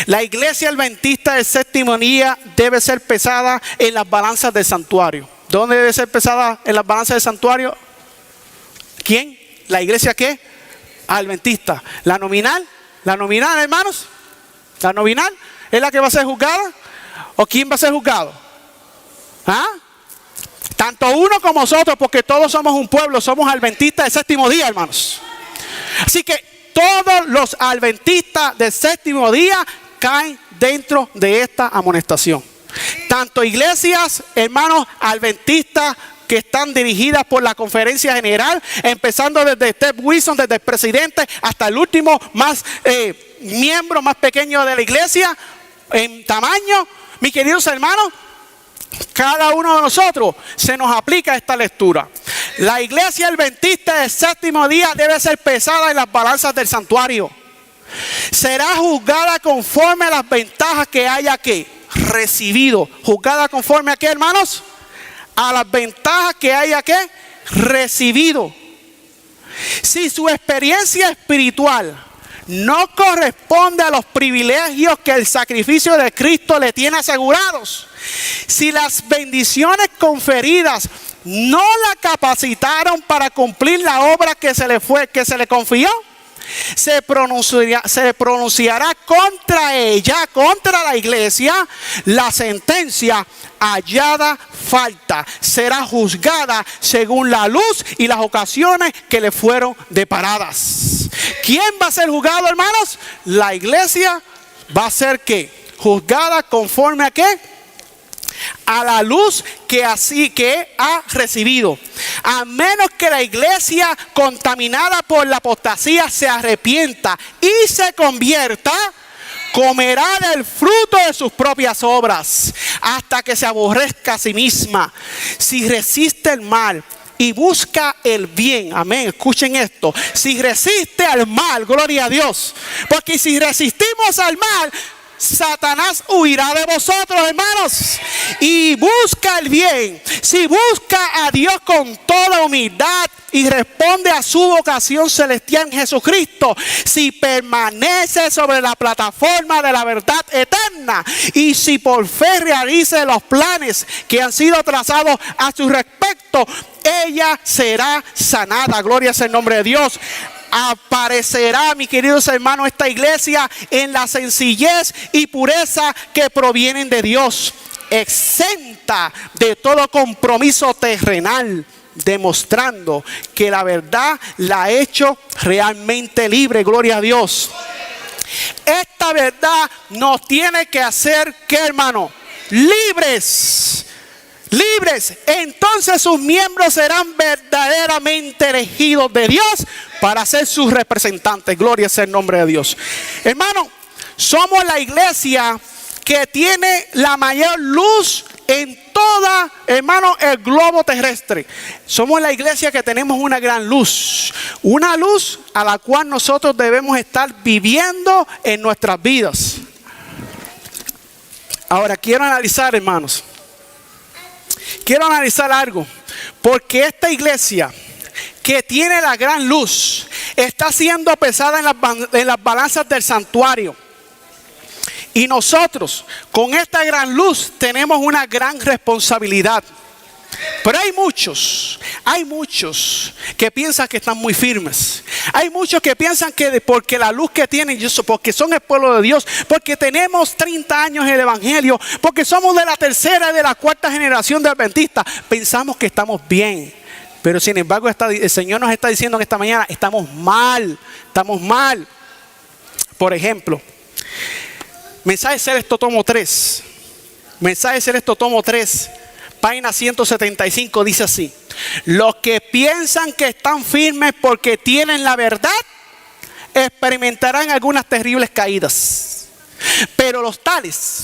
La iglesia adventista del séptimo día debe ser pesada en las balanzas del santuario. ¿Dónde debe ser pesada en las balanzas del santuario? ¿Quién? ¿La iglesia qué? Adventista. ¿La nominal? ¿La nominal, hermanos? ¿La nominal es la que va a ser juzgada? ¿O quién va a ser juzgado? ¿Ah? Tanto uno como nosotros, porque todos somos un pueblo, somos adventistas del séptimo día, hermanos. Así que todos los adventistas del séptimo día caen dentro de esta amonestación. Tanto iglesias, hermanos, adventistas que están dirigidas por la conferencia general, empezando desde Steve Wilson, desde el presidente hasta el último miembro más pequeño de la iglesia en tamaño. Mis queridos hermanos, cada uno de nosotros se nos aplica esta lectura. La iglesia adventista del séptimo día debe ser pesada en las balanzas del santuario. Será juzgada conforme a las ventajas que haya recibido. ¿Juzgada conforme a qué, hermanos? A las ventajas que haya recibido. Si su experiencia espiritual no corresponde a los privilegios que el sacrificio de Cristo le tiene asegurados. Si las bendiciones conferidas no la capacitaron para cumplir la obra que se le confió, se pronunciará contra ella, contra la iglesia, la sentencia hallada falta. Será juzgada según la luz y las ocasiones que le fueron deparadas. ¿Quién va a ser juzgado, hermanos? La iglesia va a ser ¿qué? Juzgada conforme a ¿qué? A la luz que ha recibido. A menos que la iglesia contaminada por la apostasía se arrepienta y se convierta, comerá del fruto de sus propias obras hasta que se aborrezca a sí misma. Si resiste el mal y busca el bien, amén, escuchen esto, si resiste al mal, gloria a Dios, porque si resistimos al mal, Satanás huirá de vosotros, hermanos. Y busca el bien. Si busca a Dios con toda humildad y responde a su vocación celestial en Jesucristo, si permanece sobre la plataforma de la verdad eterna y si por fe realice los planes que han sido trazados a su respecto, ella será sanada. Gloria sea el nombre de Dios. Aparecerá, mis queridos hermanos, esta iglesia en la sencillez y pureza que provienen de Dios, exenta de todo compromiso terrenal, demostrando que la verdad la ha hecho realmente libre. Gloria a Dios. Esta verdad nos tiene que hacer, ¿qué, hermano? Libres. Libres. Entonces sus miembros serán verdaderamente elegidos de Dios para ser sus representantes. Gloria sea el nombre de Dios. Hermano, somos la iglesia que tiene la mayor luz en toda, hermano, el globo terrestre. Somos la iglesia que tenemos una gran luz. Una luz a la cual nosotros debemos estar viviendo en nuestras vidas. Ahora quiero analizar, hermanos. Quiero analizar algo, porque esta iglesia que tiene la gran luz está siendo pesada en las balanzas del santuario. Y nosotros con esta gran luz tenemos una gran responsabilidad. Pero hay muchos que piensan que están muy firmes. Hay muchos que piensan que porque la luz que tienen, porque son el pueblo de Dios, porque tenemos 30 años en el evangelio, porque somos de la tercera y de la cuarta generación de adventistas, pensamos que estamos bien. Pero sin embargo el Señor nos está diciendo en esta mañana, estamos mal. Por ejemplo, Mensaje Celeste tomo 3. Mensaje Celeste tomo 3. Página 175 dice así: los que piensan que están firmes porque tienen la verdad, experimentarán algunas terribles caídas. Pero los tales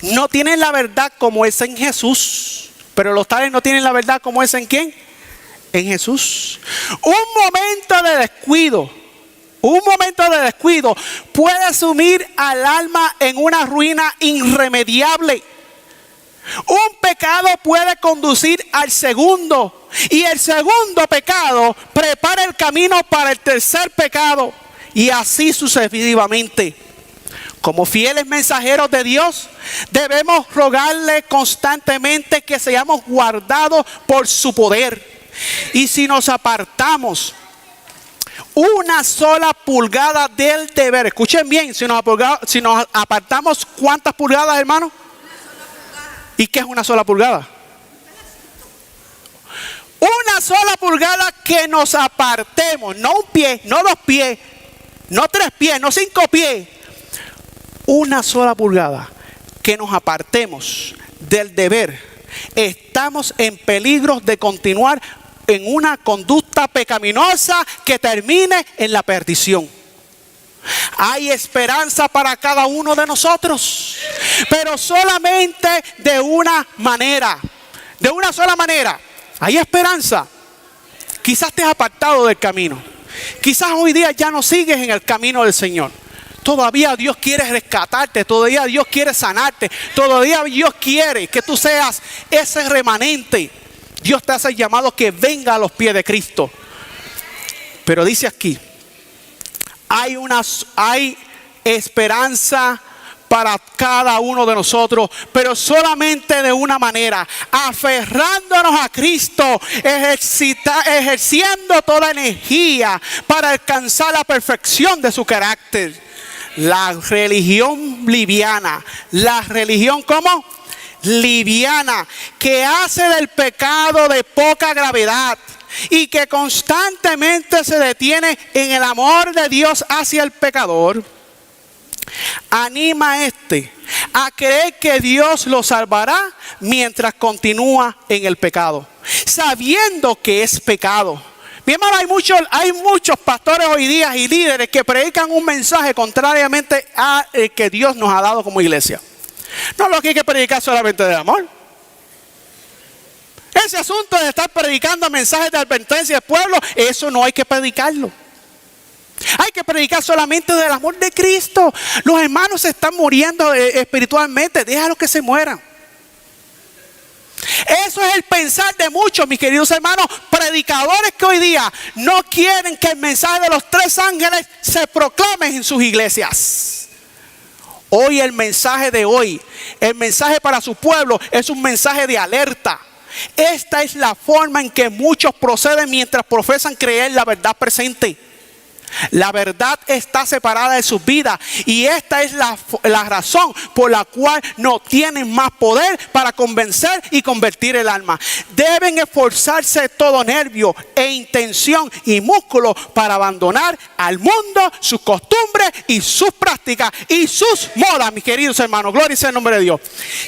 no tienen la verdad como es en Jesús. Pero los tales no tienen la verdad como es en ¿quién? En Jesús. Un momento de descuido puede sumir al alma en una ruina irremediable. Un pecado puede conducir al segundo, y el segundo pecado prepara el camino para el tercer pecado, y así sucesivamente. Como fieles mensajeros de Dios, debemos rogarle constantemente que seamos guardados por su poder. Y si nos apartamos una sola pulgada del deber, escuchen bien, si nos apartamos, ¿cuántas pulgadas, hermano? ¿Y qué es una sola pulgada? Una sola pulgada que nos apartemos, no un pie, no 2 pies, no 3 pies, no 5 pies. Una sola pulgada que nos apartemos del deber, estamos en peligro de continuar en una conducta pecaminosa que termine en la perdición. Hay esperanza para cada uno de nosotros, pero solamente de una manera, de una sola manera. Hay esperanza. Quizás te has apartado del camino, quizás hoy día ya no sigues en el camino del Señor. Todavía Dios quiere rescatarte, todavía Dios quiere sanarte, todavía Dios quiere que tú seas ese remanente. Dios te hace el llamado que venga a los pies de Cristo. Pero dice aquí: hay esperanza para cada uno de nosotros, pero solamente de una manera: aferrándonos a Cristo, ejerciendo toda energía para alcanzar la perfección de su carácter. La religión liviana, la religión ¿cómo? Liviana, que hace del pecado de poca gravedad y que constantemente se detiene en el amor de Dios hacia el pecador, anima a creer que Dios lo salvará mientras continúa en el pecado, sabiendo que es pecado. Mi hermano, hay muchos pastores hoy día y líderes que predican un mensaje contrariamente a el que Dios nos ha dado como iglesia. No, lo que hay que predicar solamente del amor. Ese asunto de estar predicando mensajes de advertencia al pueblo, eso no hay que predicarlo. Hay que predicar solamente del amor de Cristo. Los hermanos se están muriendo espiritualmente, déjalos que se mueran. Eso es el pensar de muchos, mis queridos hermanos, predicadores que hoy día no quieren que el mensaje de los 3 ángeles se proclame en sus iglesias. Hoy el mensaje de hoy, el mensaje para su pueblo es un mensaje de alerta. Esta es la forma en que muchos proceden mientras profesan creer la verdad presente. La verdad está separada de sus vidas y esta es la razón por la cual no tienen más poder para convencer y convertir el alma. Deben esforzarse todo nervio e intención y músculo para abandonar al mundo, sus costumbres y sus prácticas y sus modas, mis queridos hermanos. Gloria sea el nombre de Dios.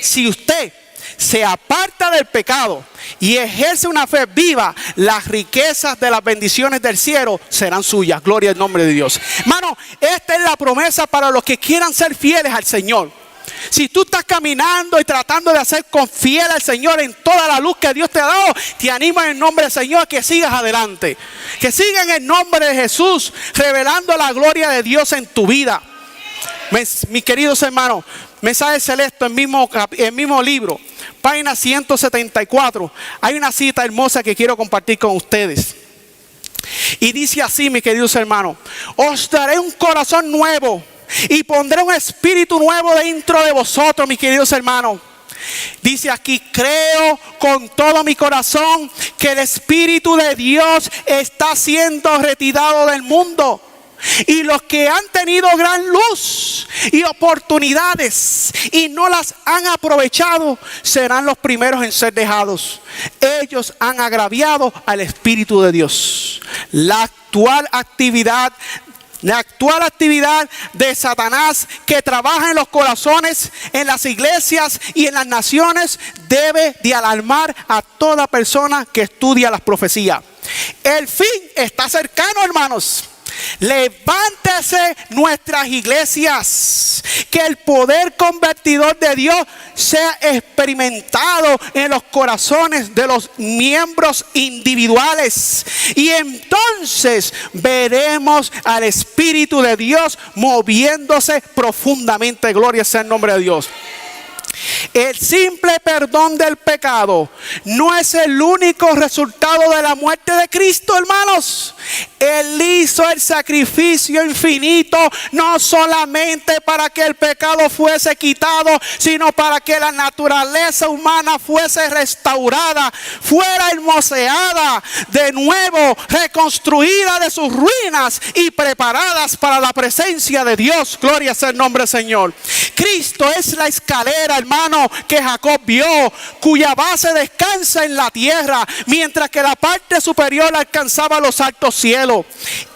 Si usted se aparta del pecado y ejerce una fe viva, las riquezas de las bendiciones del cielo serán suyas. Gloria al nombre de Dios. Hermano, esta es la promesa para los que quieran ser fieles al Señor. Si tú estás caminando y tratando de ser fiel al Señor en toda la luz que Dios te ha dado, te animo en el nombre del Señor a que sigas adelante, que sigas en el nombre de Jesús revelando la gloria de Dios en tu vida. Mis queridos hermanos, Mensaje Celeste, el mismo libro, página 174, hay una cita hermosa que quiero compartir con ustedes. Y dice así, mis queridos hermanos: os daré un corazón nuevo y pondré un espíritu nuevo dentro de vosotros, mis queridos hermanos. Dice aquí: creo con todo mi corazón que el Espíritu de Dios está siendo retirado del mundo. Y los que han tenido gran luz y oportunidades y no las han aprovechado serán los primeros en ser dejados. Ellos han agraviado al Espíritu de Dios. La actual actividad de Satanás que trabaja en los corazones, en las iglesias y en las naciones debe de alarmar a toda persona que estudia las profecías. El fin está cercano, hermanos. Levántese nuestras iglesias, que el poder convertidor de Dios sea experimentado en los corazones de los miembros individuales, y entonces veremos al Espíritu de Dios moviéndose profundamente. Gloria sea el nombre de Dios. El simple perdón del pecado no es el único resultado de la muerte de Cristo, hermanos. Él hizo el sacrificio infinito no solamente para que el pecado fuese quitado, sino para que la naturaleza humana fuese restaurada, fuera hermoseada de nuevo, reconstruida de sus ruinas y preparadas para la presencia de Dios. Gloria sea el nombre del Señor. Cristo es la escalera, hermano, que Jacob vio, cuya base descansa en la tierra, mientras que la parte superior alcanzaba los altos cielos.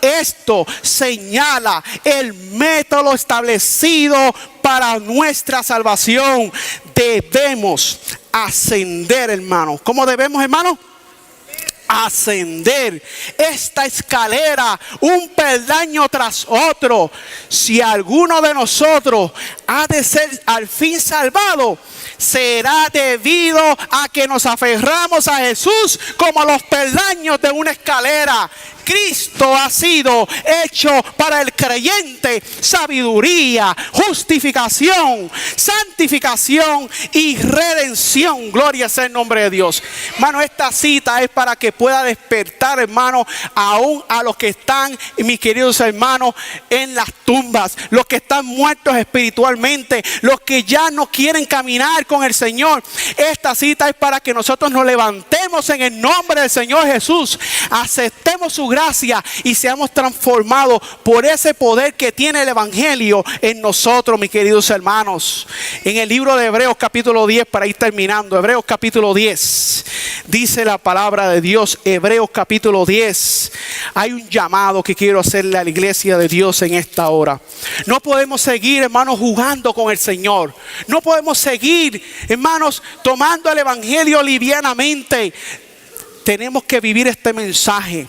Esto señala el método establecido para nuestra salvación. Debemos ascender, hermano. ¿Cómo debemos, hermano? Ascender esta escalera, un peldaño tras otro. Si alguno de nosotros ha de ser al fin salvado, será debido a que nos aferramos a Jesús como los peldaños de una escalera. Cristo ha sido hecho para el creyente sabiduría, justificación, santificación y redención. Gloria sea el nombre de Dios. Hermano, esta cita es para que pueda despertar, hermano, aún a los que están, mis queridos hermanos, en las tumbas, los que están muertos espiritualmente, los que ya no quieren caminar con el Señor. Esta cita es para que nosotros nos levantemos en el nombre del Señor Jesús, aceptemos su gracia y seamos transformados por ese poder que tiene el Evangelio en nosotros, mis queridos hermanos. En el libro de Hebreos capítulo 10, para ir terminando, Hebreos capítulo 10, dice la palabra de Dios. Hebreos capítulo 10, hay un llamado que quiero hacerle a la iglesia de Dios en esta hora. No podemos seguir, hermanos, jugando con el Señor. No podemos seguir, hermanos, tomando el Evangelio livianamente. Tenemos que vivir este mensaje.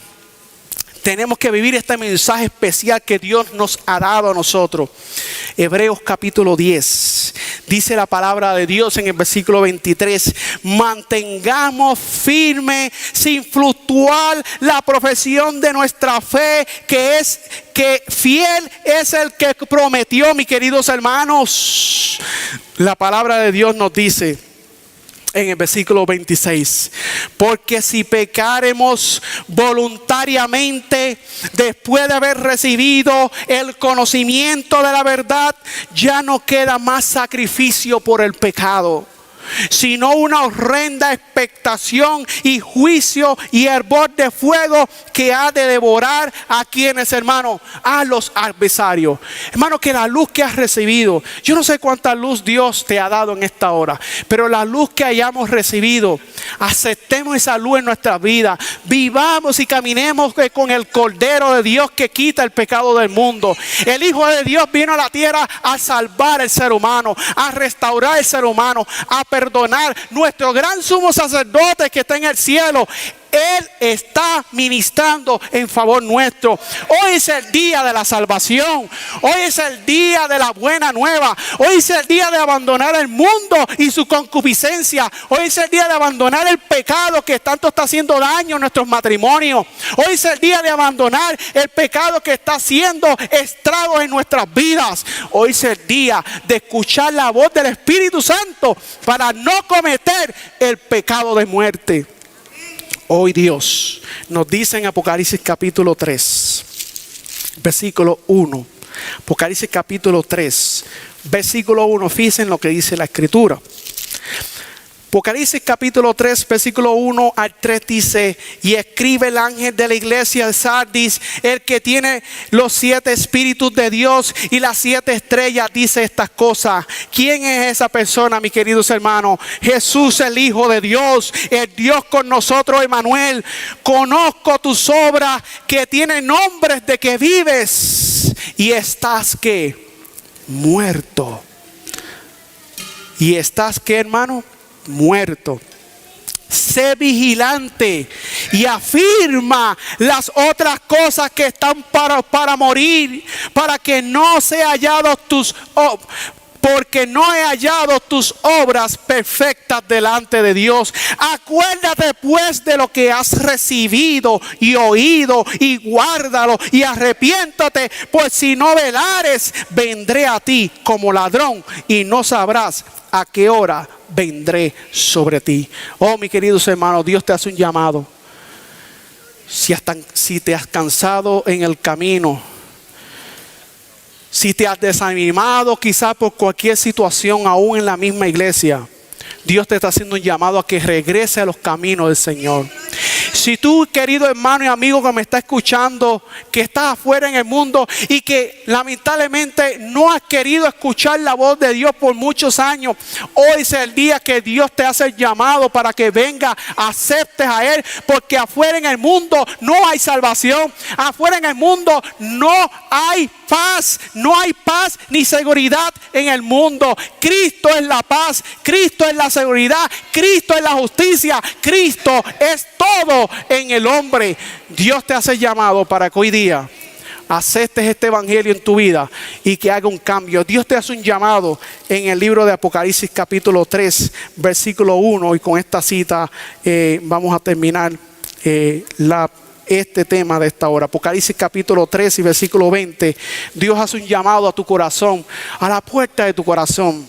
Tenemos que vivir este mensaje especial que Dios nos ha dado a nosotros. Hebreos capítulo 10. Dice la palabra de Dios en el versículo 23. Mantengamos firme, sin fluctuar, la profesión de nuestra fe, que fiel es el que prometió, mis queridos hermanos. La palabra de Dios nos dice en el versículo 26, porque si pecaremos voluntariamente después de haber recibido el conocimiento de la verdad, ya no queda más sacrificio por el pecado, sino una horrenda expectación y juicio y hervor de fuego que ha de devorar a quienes, hermano, a los adversarios. Hermano, que la luz que has recibido, yo no sé cuánta luz Dios te ha dado en esta hora, pero la luz que hayamos recibido, aceptemos esa luz en nuestra vida, vivamos y caminemos con el Cordero de Dios que quita el pecado del mundo. El Hijo de Dios vino a la tierra a salvar al ser humano, a restaurar al ser humano, a perdonar. Nuestro gran sumo sacerdote que está en el cielo, Él está ministrando en favor nuestro. Hoy es el día de la salvación. Hoy es el día de la buena nueva. Hoy es el día de abandonar el mundo y su concupiscencia. Hoy es el día de abandonar el pecado que tanto está haciendo daño en nuestros matrimonios. Hoy es el día de abandonar el pecado que está haciendo estragos en nuestras vidas. Hoy es el día de escuchar la voz del Espíritu Santo para no cometer el pecado de muerte. Hoy Dios nos dice en Apocalipsis capítulo 3, versículo 1. Apocalipsis capítulo 3, versículo 1. Fíjense en lo que dice la Escritura. Apocalipsis capítulo 3, versículo 1 al 3 dice: y escribe el ángel de la iglesia de Sardis, el que tiene los 7 espíritus de Dios y las 7 estrellas, dice estas cosas. ¿Quién es esa persona, mis queridos hermanos? Jesús, el Hijo de Dios, el Dios con nosotros, Emmanuel. Conozco tus obras, que tienen nombres de que vives y estás ¿qué? Muerto. ¿Y estás qué, hermano? Muerto. Sé vigilante y afirma las otras cosas que están para morir, para que no se hallado porque no he hallado tus obras perfectas delante de Dios. Acuérdate pues de lo que has recibido y oído, y guárdalo y arrepiéntate, pues si no velares, vendré a ti como ladrón y no sabrás a qué hora vendré sobre ti. Oh, mis queridos hermanos, Dios te hace un llamado. Si te has cansado en el camino, si te has desanimado quizás por cualquier situación, aún en la misma iglesia, Dios te está haciendo un llamado a que regrese a los caminos del Señor. Si tú, querido hermano y amigo que me está escuchando, que estás afuera en el mundo y que lamentablemente no has querido escuchar la voz de Dios por muchos años, hoy es el día que Dios te hace el llamado para que venga, aceptes a Él, porque afuera en el mundo no hay salvación, afuera en el mundo no hay paz, no hay paz ni seguridad en el mundo. Cristo es la paz, Cristo es la seguridad, Cristo es la justicia, Cristo es todo en el hombre. Dios te hace llamado para que hoy día aceptes este evangelio en tu vida y que haga un cambio. Dios te hace un llamado en el libro de Apocalipsis capítulo 3, versículo 1, y con esta cita vamos a terminar este tema de esta hora. Apocalipsis capítulo 3 y versículo 20. Dios hace un llamado a tu corazón, a la puerta de tu corazón.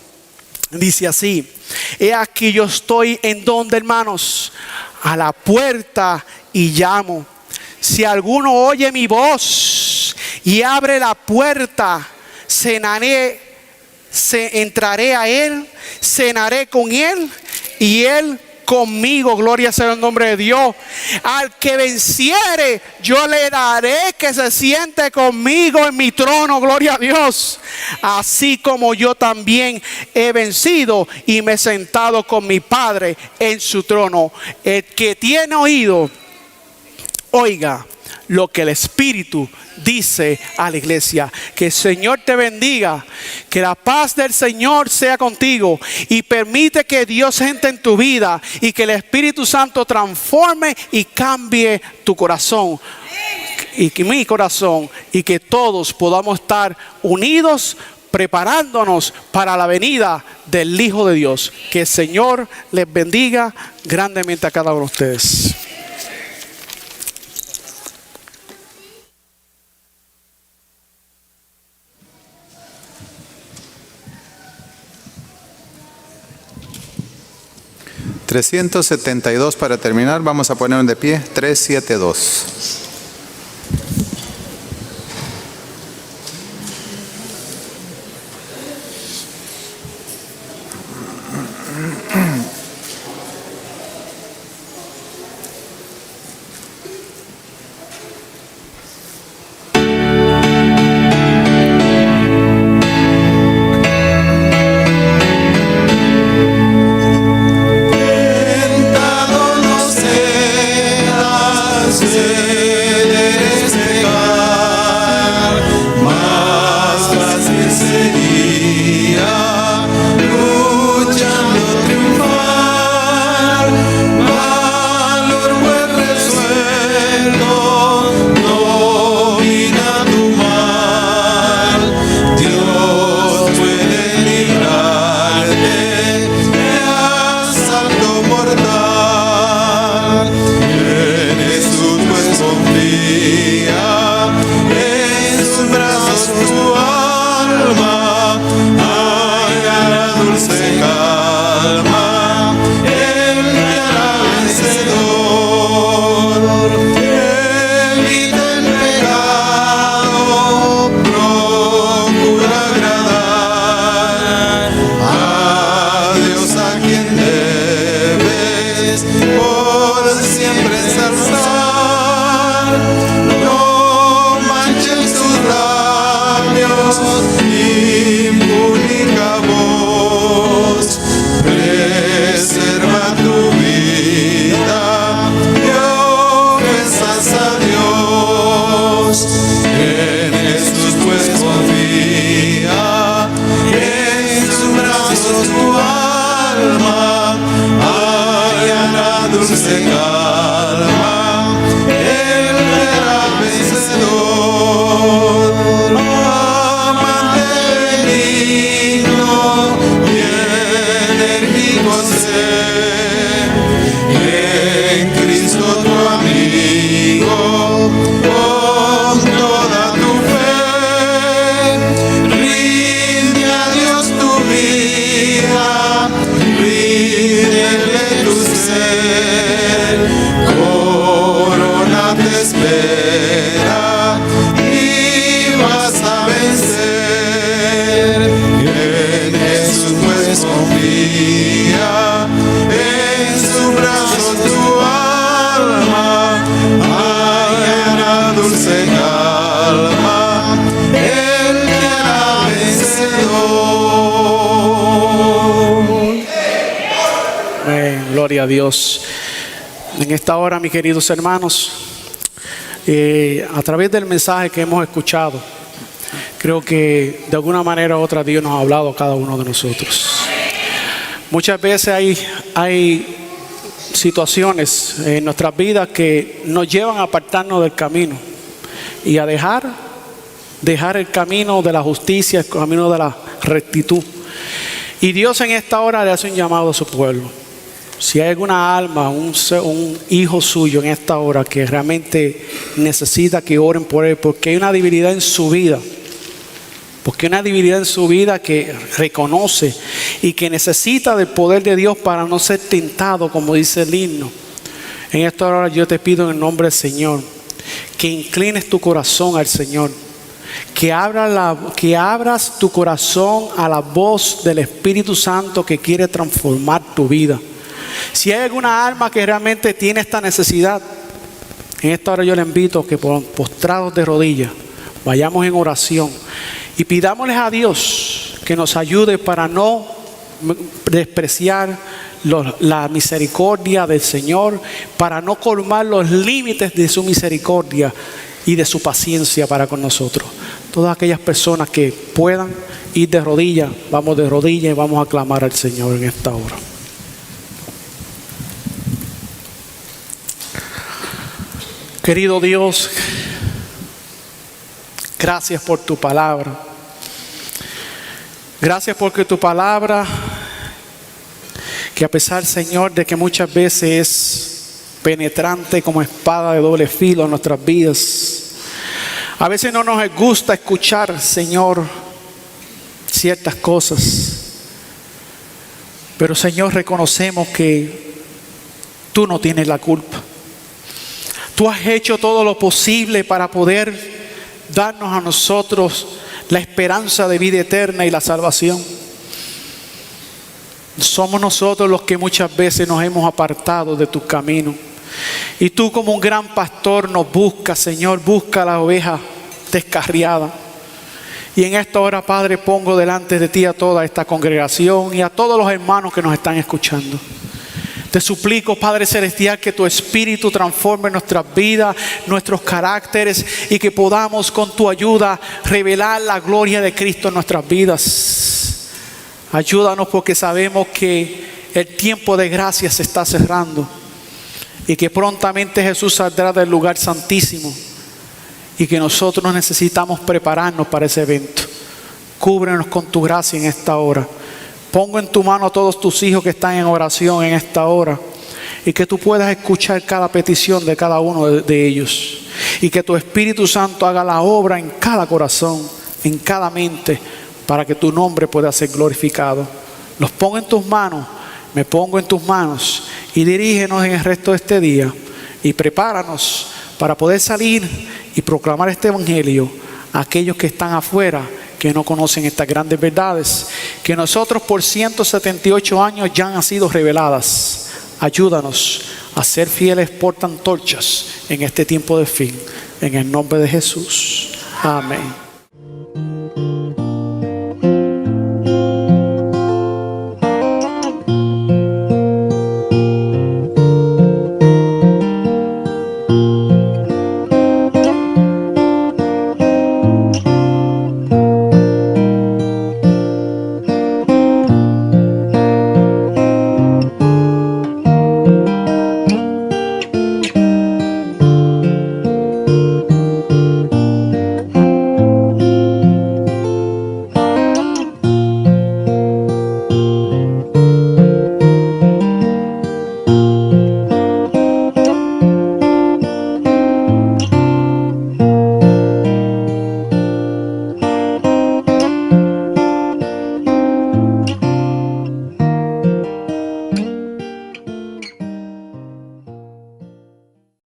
Dice así: he aquí yo estoy en donde, hermanos, a la puerta y llamo. Si alguno oye mi voz y abre la puerta, entraré a él, cenaré con él y él conmigo. Gloria sea el nombre de Dios. Al que venciere, yo le daré que se siente conmigo en mi trono. Gloria a Dios. Así como yo también he vencido y me he sentado con mi Padre en su trono. El que tiene oído, oiga lo que el Espíritu dice a la iglesia. Que el Señor te bendiga, que la paz del Señor sea contigo y permite que Dios entre en tu vida y que el Espíritu Santo transforme y cambie tu corazón y mi corazón, y que todos podamos estar unidos preparándonos para la venida del Hijo de Dios. Que el Señor les bendiga grandemente a cada uno de ustedes. $372 para terminar. Vamos a ponernos de pie. 372. Gloria a Dios. En esta hora, mis queridos hermanos, a través del mensaje que hemos escuchado, creo que de alguna manera u otra Dios nos ha hablado a cada uno de nosotros. Muchas veces hay situaciones en nuestras vidas que nos llevan a apartarnos del camino y a dejar el camino de la justicia, el camino de la rectitud. Y Dios en esta hora le hace un llamado a su pueblo. Si hay alguna alma, un hijo suyo en esta hora que realmente necesita que oren por él, porque hay una debilidad en su vida, que reconoce y que necesita del poder de Dios para no ser tentado, como dice el himno. En esta hora yo te pido en el nombre del Señor que inclines tu corazón al Señor, que abras tu corazón a la voz del Espíritu Santo que quiere transformar tu vida. Si hay alguna alma que realmente tiene esta necesidad, en esta hora yo le invito a que postrados de rodillas vayamos en oración y pidámosles a Dios que nos ayude para no despreciar la misericordia del Señor, para no colmar los límites de su misericordia y de su paciencia para con nosotros. Todas aquellas personas que puedan ir de rodillas, vamos de rodillas y vamos a clamar al Señor en esta hora. Querido Dios, gracias por tu palabra. Gracias porque tu palabra, que a pesar, Señor, de que muchas veces es penetrante como espada de doble filo en nuestras vidas, a veces no nos gusta escuchar, Señor, ciertas cosas. Pero, Señor, reconocemos que tú no tienes la culpa. Tú has hecho todo lo posible para poder darnos a nosotros la esperanza de vida eterna y la salvación. Somos nosotros los que muchas veces nos hemos apartado de tu camino. Y tú, como un gran pastor, nos buscas, Señor, busca a la oveja descarriada. Y en esta hora, Padre, pongo delante de ti a toda esta congregación y a todos los hermanos que nos están escuchando. Te suplico, Padre Celestial, que tu Espíritu transforme nuestras vidas, nuestros caracteres, y que podamos con tu ayuda revelar la gloria de Cristo en nuestras vidas. Ayúdanos, porque sabemos que el tiempo de gracia se está cerrando y que prontamente Jesús saldrá del lugar santísimo y que nosotros necesitamos prepararnos para ese evento. Cúbrenos con tu gracia en esta hora. Pongo en tu mano a todos tus hijos que están en oración en esta hora, y que tú puedas escuchar cada petición de cada uno de ellos, y que tu Espíritu Santo haga la obra en cada corazón, en cada mente, para que tu nombre pueda ser glorificado. Los pongo en tus manos, me pongo en tus manos, y dirígenos en el resto de este día y prepáranos para poder salir y proclamar este evangelio a aquellos que están afuera, que no conocen estas grandes verdades que nosotros por 178 años ya han sido reveladas. Ayúdanos a ser fieles portaantorchas en este tiempo de fin, en el nombre de Jesús. Amén.